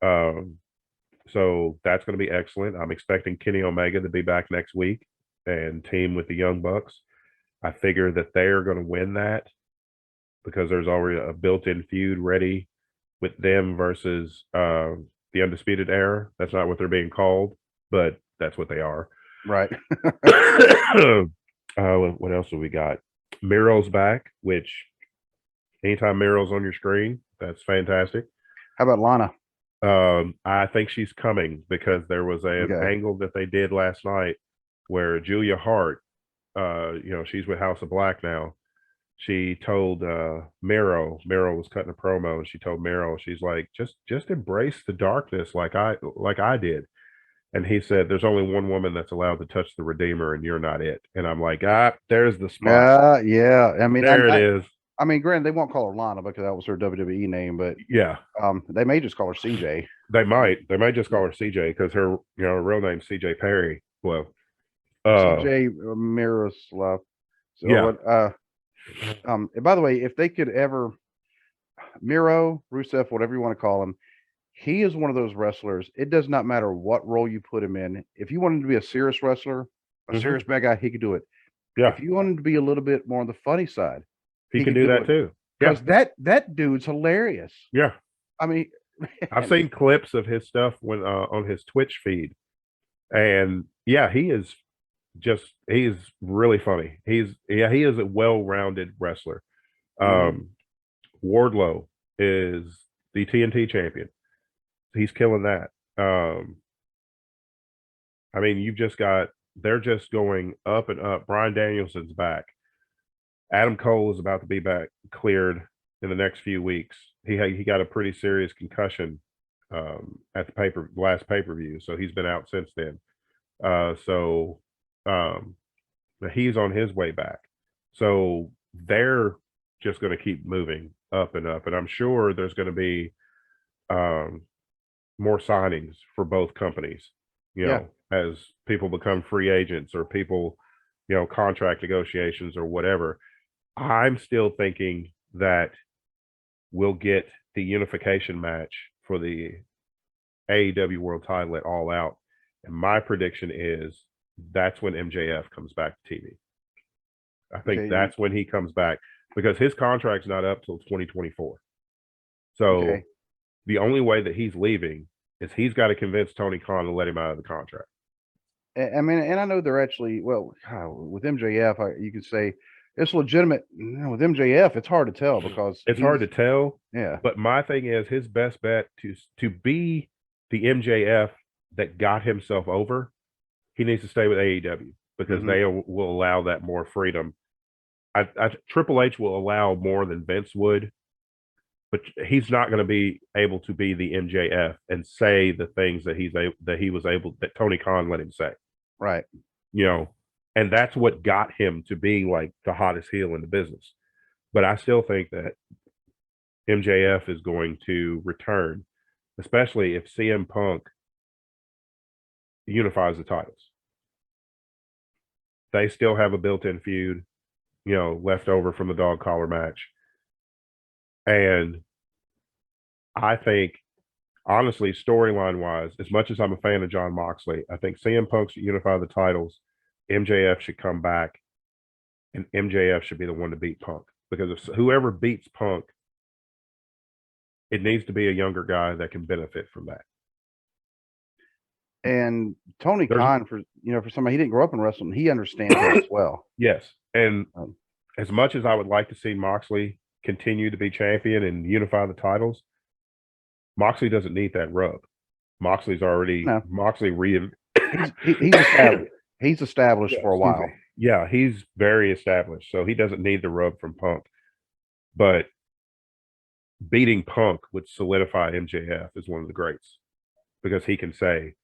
So that's going to be excellent. I'm expecting Kenny Omega to be back next week and team with the Young Bucks. I figure that they're going to win that because there's already a built-in feud ready with them versus the Undisputed Era. That's not what they're being called, but that's what they are. Right. What else have we got? Miro's back, which anytime Miro's on your screen, that's fantastic. How about Lana? I think she's coming because there was an angle that they did last night where Julia Hart, she's with House of Black now. She told Miro was cutting a promo, and she told Miro, she's like, just embrace the darkness like I did. And he said, there's only one woman that's allowed to touch the Redeemer, and you're not it. And I'm like, there's the spot. Yeah. I mean, it is. I mean, granted, they won't call her Lana because that was her WWE name, but they may just call her CJ. They might just call her CJ because her real name's CJ Perry. Well, CJ Miroslav. So by the way, if they could ever, Miro, Rusev, whatever you want to call him, he is one of those wrestlers. It does not matter what role you put him in. If you want him to be a serious wrestler, a serious bad guy, he could do it. Yeah. If you want him to be a little bit more on the funny side, he can do that too. Because that dude's hilarious. Yeah. I mean, I've seen clips of his stuff when on his Twitch feed, and he's really funny. He is a well-rounded wrestler. Wardlow is the TNT champion. He's killing that. I mean, they're just going up and up. Bryan Danielson's back. Adam Cole is about to be back, cleared in the next few weeks. He got a pretty serious concussion at the last pay-per-view, so he's been out since then. He's on his way back. So they're just going to keep moving up and up, and I'm sure there's going to be more signings for both companies. As people become free agents or people, contract negotiations or whatever. I'm still thinking that we'll get the unification match for the AEW World Title at All Out. And my prediction is that's when MJF comes back to TV. I think that's when he comes back because his contract's not up till 2024. So the only way that he's leaving is he's got to convince Tony Khan to let him out of the contract. I mean, and I know they're actually with MJF. You could say it's legitimate. With MJF, it's hard to tell because it's hard to tell. Yeah. But my thing is, his best bet to be the MJF that got himself over, he needs to stay with AEW because they will allow that more freedom. Triple H will allow more than Vince would, but he's not going to be able to be the MJF and say the things that Tony Khan let him say. Right. And that's what got him to being like the hottest heel in the business. But I still think that MJF is going to return, especially if CM Punk unifies the titles. They still have a built-in feud, left over from the dog collar match. And I think, honestly, storyline-wise, as much as I'm a fan of John Moxley, I think CM Punk should unify the titles, MJF should come back, and MJF should be the one to beat Punk. Because if whoever beats Punk, it needs to be a younger guy that can benefit from that. And Tony Khan, for somebody, he didn't grow up in wrestling, he understands that as well. Yes. And as much as I would like to see Moxley continue to be champion and unify the titles, Moxley doesn't need that rub. Moxley's already he's established. He's established for a while. Yeah, he's very established, so he doesn't need the rub from Punk. But beating Punk would solidify MJF as one of the greats because he can say,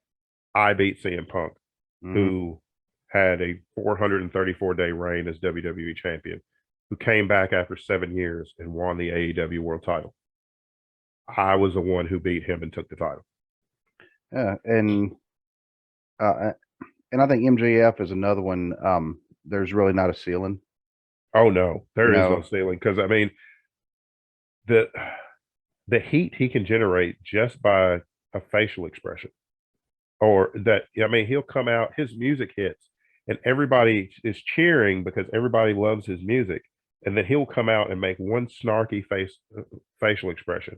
I beat CM Punk, who had a 434-day reign as WWE champion, who came back after 7 years and won the AEW world title. I was the one who beat him and took the title. Yeah, and I think MJF is another one. There's really not a ceiling. Oh no, there is no ceiling because I mean, the heat he can generate just by a facial expression, or that he'll come out, his music hits, and everybody is cheering because everybody loves his music, and then he'll come out and make one snarky facial expression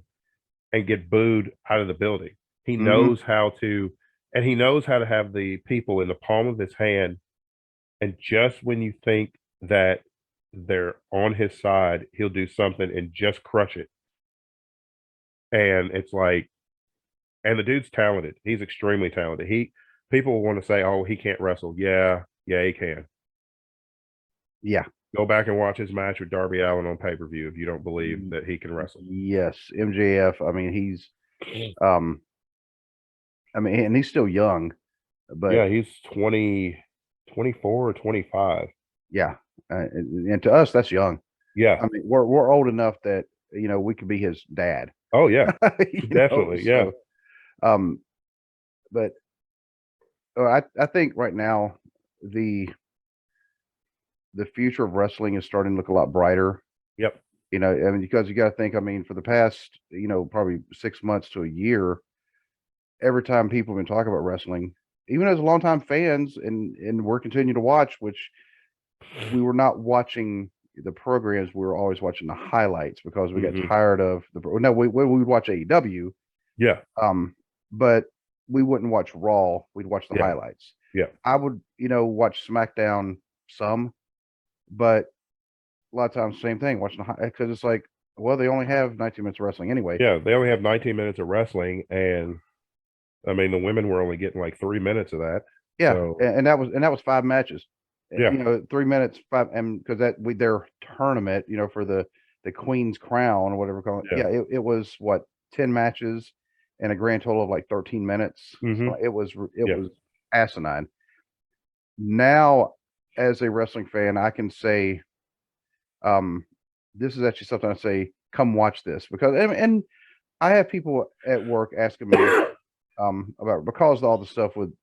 and get booed out of the building. He knows how to, and he knows how to have the people in the palm of his hand. And just when you think that they're on his side, he'll do something and just crush it. And it's like, and the dude's talented. He's extremely talented. People want to say, oh, he can't wrestle. Yeah, he can. Yeah. Go back and watch his match with Darby Allin on pay-per-view if you don't believe that he can wrestle. Yes, MJF. I mean, he's, and he's still young, but yeah, he's 24 or 25. Yeah, and to us, that's young. Yeah, I mean, we're old enough that we could be his dad. Oh yeah, definitely. Yeah. But I think right now the future of wrestling is starting to look a lot brighter. Yep. Because you got to think, for the past, probably 6 months to a year, every time people have been talking about wrestling, even as longtime fans, and we're continuing to watch, which we were not watching the programs, we were always watching the highlights because we got tired of we would watch AEW. Yeah. But we wouldn't watch Raw. We'd watch the highlights. Yeah. I would, watch SmackDown some, but a lot of times same thing, watching the because it's like, well, they only have 19 minutes of wrestling anyway. Yeah, they only have 19 minutes of wrestling, and I mean the women were only getting like 3 minutes of that. Yeah, so. and that was 5 matches. Yeah, 3 minutes, 5, and because their tournament, for the Queen's Crown or whatever call it. Yeah, it was what 10 matches and a grand total of like 13 minutes. So it was asinine. Now, as a wrestling fan, I can say, this is actually something I say, come watch this, because and I have people at work asking me about, because all the stuff with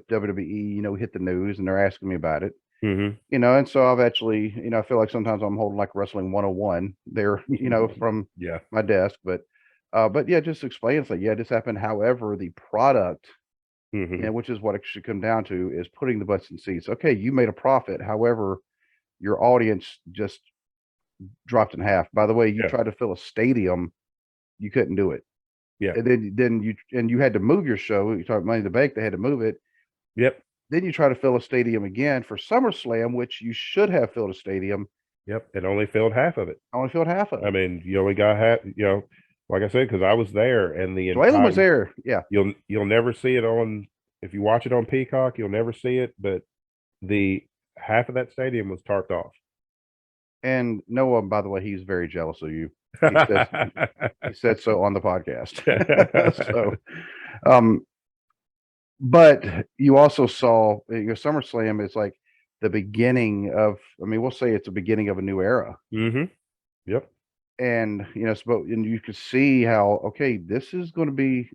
WWE, hit the news, and they're asking me about it. And so I've actually, I feel like sometimes I'm holding like Wrestling 101 there, from my desk, but yeah, just explain. It's like, yeah, this happened. However, the product, which is what it should come down to, is putting the butts in seats. Okay, you made a profit. However, your audience just dropped in half. By the way, you tried to fill a stadium, you couldn't do it. Yeah. And then you had to move your show. You talk Money in the Bank, they had to move it. Yep. Then you try to fill a stadium again for SummerSlam, which you should have filled a stadium. Yep, it only filled half of it. Only filled half of it. I mean, you only got half. Like I said, because I was there, and the Dwayne was there. Yeah, you'll never see it on. If you watch it on Peacock, you'll never see it. But the half of that stadium was tarped off. And Noah, by the way, he's very jealous of you. He said so on the podcast. So, but you also saw your SummerSlam is like the beginning of. I mean, we'll say it's the beginning of a new era. Mm-hmm. Yep. And and you could see how this is going to be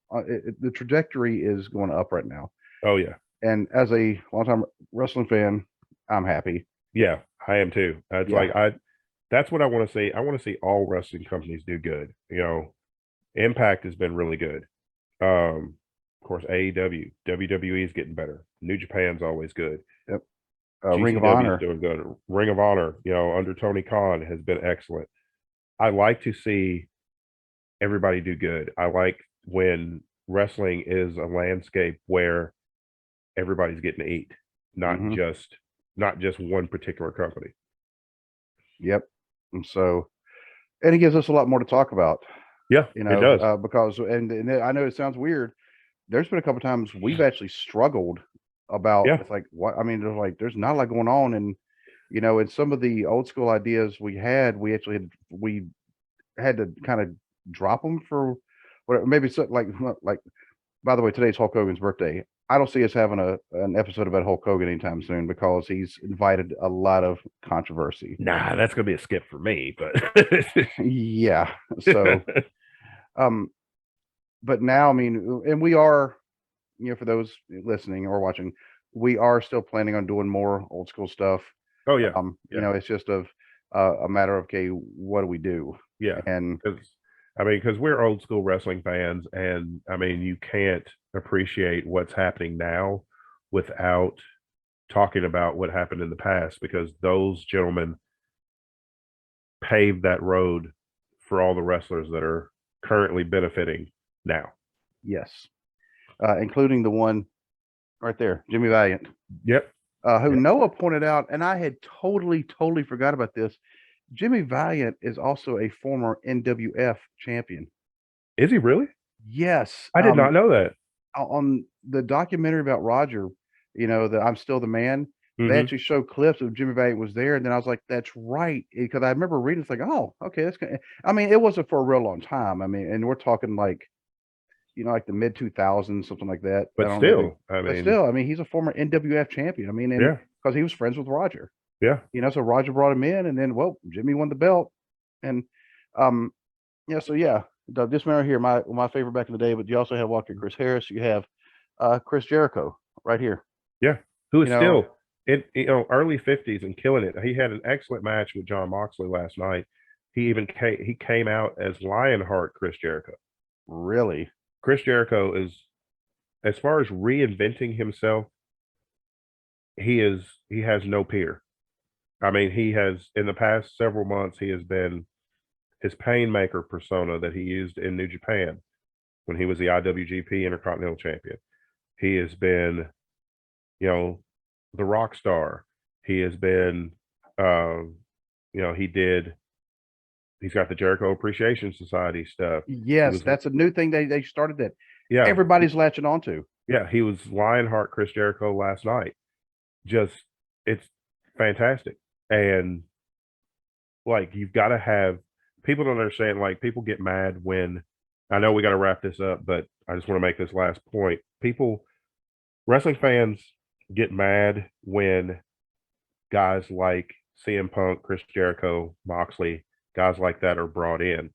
the trajectory is going up right now. Oh yeah. And as a longtime wrestling fan, I'm happy. Yeah, I am too. It's like that's what I want to see. I want to see all wrestling companies do good. Impact has been really good. Of course, AEW, WWE is getting better. New Japan's always good. Yep. Ring of Honor is doing good. Ring of Honor, under Tony Khan has been excellent. I like to see everybody do good. I like when wrestling is a landscape where everybody's getting to eat, not just one particular company. Yep. And it gives us a lot more to talk about. Yeah, it does. Because and I know it sounds weird. There's been a couple times we've actually struggled about it's like what I mean. There's not a lot going on, and and some of the old school ideas we actually had to kind of drop them for whatever. Maybe so, like. By the way, today's Hulk Hogan's birthday. I don't see us having an episode about Hulk Hogan anytime soon because he's invited a lot of controversy. Nah, that's gonna be a skip for me, but yeah. So, but now, I mean, and we are, for those listening or watching, we are still planning on doing more old school stuff. Oh yeah. It's just a matter of what do we do? Yeah, and because we're old school wrestling fans, and I mean, you can't appreciate what's happening now without talking about what happened in the past, because those gentlemen paved that road for all the wrestlers that are currently benefiting now. Yes. Including the one right there, Jimmy Valiant. Yep. Who Noah pointed out, and I had totally forgot about this. Jimmy Valiant is also a former NWF champion. Is he really? Yes. I did not know that. On the documentary about Roger, the I'm Still the Man, they actually show clips of Jimmy Valiant was there, and then I was like, that's right. Because I remember reading, it's like, oh, okay, that's good. I mean, it wasn't for a real long time. I mean, and we're talking like like the mid 2000s, something like that. But still, I mean, he's a former NWF champion. I mean, because he was friends with Roger. Yeah. So Roger brought him in, and then Jimmy won the belt, and this man right here, my favorite back in the day. But you also have Walker Chris Harris. You have Chris Jericho right here. Yeah, who is still in early 50s and killing it. He had an excellent match with John Moxley last night. He even came out as Lionheart Chris Jericho. Really? Chris Jericho is, as far as reinventing himself, he has no peer. I mean, he has, in the past several months, he has been his Painmaker persona that he used in New Japan when he was the IWGP Intercontinental Champion. He has been, the rock star. He has been, he's got the Jericho Appreciation Society stuff. Yes, that's a new thing they started that. Yeah, everybody's latching onto. Yeah, he was Lionheart Chris Jericho last night. It's fantastic. And like, you've got to have, people don't understand, like, people get mad when, I know we got to wrap this up, but I just want to make this last point. Wrestling fans get mad when guys like CM Punk, Chris Jericho, Moxley, guys like that are brought in.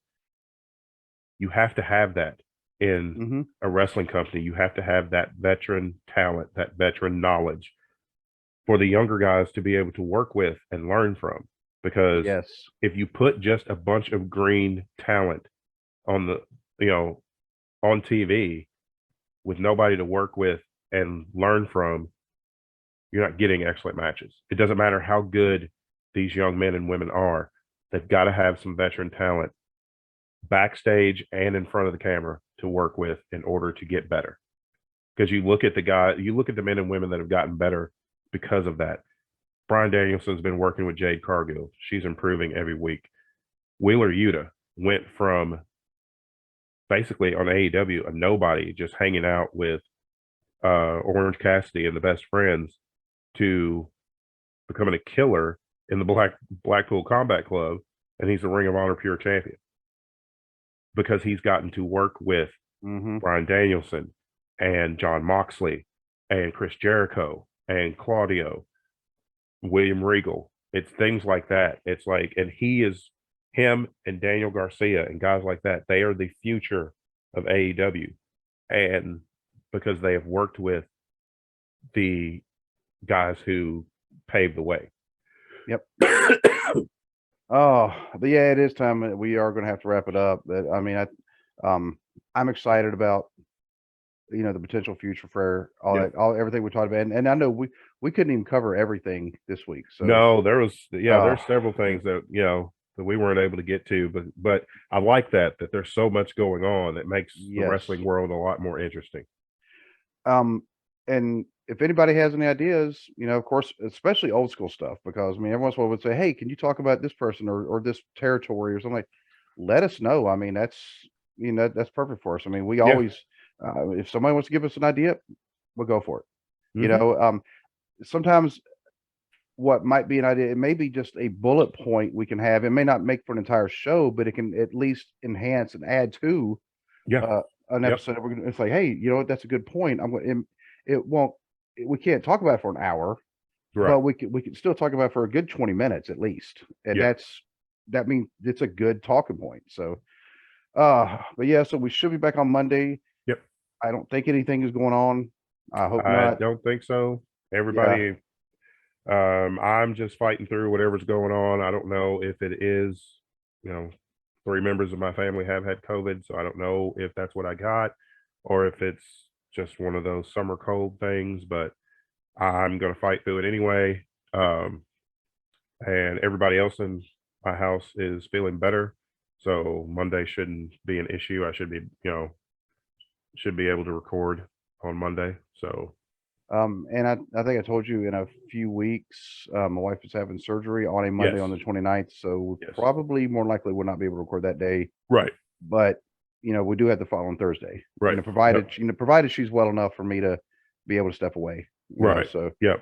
You have to have that in a wrestling company. You have to have that veteran talent, that veteran knowledge for the younger guys to be able to work with and learn from. Because if you put just a bunch of green talent on on TV with nobody to work with and learn from, you're not getting excellent matches. It doesn't matter how good these young men and women are. They've got to have some veteran talent backstage and in front of the camera to work with in order to get better. because you look at the men and women that have gotten better because of that. Bryan Danielson's been working with Jade Cargill. She's improving every week. Wheeler Yuta went from basically on AEW a nobody, just hanging out with Orange Cassidy and the Best Friends, to becoming a killer in the Blackpool Combat Club, and he's the Ring of Honor Pure Champion because he's gotten to work with Bryan Danielson and John Moxley and Chris Jericho and Claudio, William Regal. It's things like that. It's like, and him and Daniel Garcia and guys like that, they are the future of AEW. And because they have worked with the guys who paved the way. Yep. Oh, but yeah, it is time. We are going to have to wrap it up. But I mean, I'm excited about, the potential future for everything we talked about. And I know we couldn't even cover everything this week. So no, there's several things that, that we weren't able to get to, but I like that there's so much going on that makes the wrestling world a lot more interesting. And if anybody has any ideas, of course, especially old school stuff, because I mean, every once in a while would say, hey, can you talk about this person or this territory or something? Like, let us know. I mean, that's perfect for us. I mean, we always, if somebody wants to give us an idea, we'll go for it. Sometimes what might be an idea, it may be just a bullet point we can have. It may not make for an entire show, but it can at least enhance and add to an episode. It's like, hey, that's a good point. We can't talk about it for an hour, but we can still talk about it for a good 20 minutes at least. And that means it's a good talking point. So, but yeah, so we should be back on Monday. Yep. I don't think anything is going on. I hope not. I don't think so. Everybody, I'm just fighting through whatever's going on. I don't know if it is, 3 members of my family have had COVID, so I don't know if that's what I got or if it's just one of those summer cold things, but I'm going to fight through it anyway. And everybody else in my house is feeling better. So Monday shouldn't be an issue. I should be, should be able to record on Monday. So, and I think I told you in a few weeks, my wife is having surgery on a Monday on the 29th. So probably more likely will not be able to record that day. Right. But, we do have the following Thursday. Right. Provided she's well enough for me to be able to step away. Right. So, you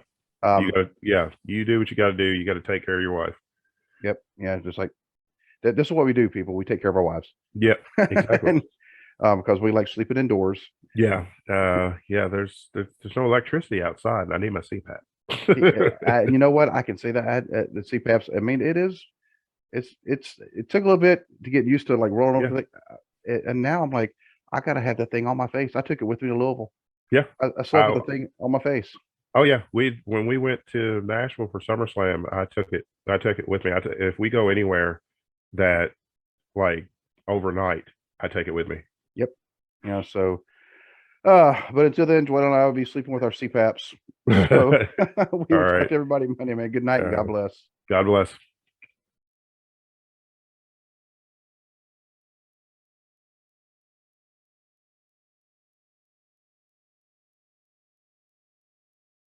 do what you got to do. You got to take care of your wife. Yep. Yeah. Just like that. This is what we do, people. We take care of our wives. Yep. Exactly. Because we like sleeping indoors. Yeah. There's no electricity outside. I need my CPAP. You know what? I can say that the CPAPs. I mean, it took a little bit to get used to like rolling over. And now I'm like, I gotta have that thing on my face. I took it with me to Louisville. Yeah. I slept with the thing on my face. Oh yeah. When we went to Nashville for SummerSlam, I took it with me. If we go anywhere that like overnight, I take it with me. Yep. So but until then, Joel and I will be sleeping with our CPAPs. So we respect everybody. Man, good night and God bless. God bless.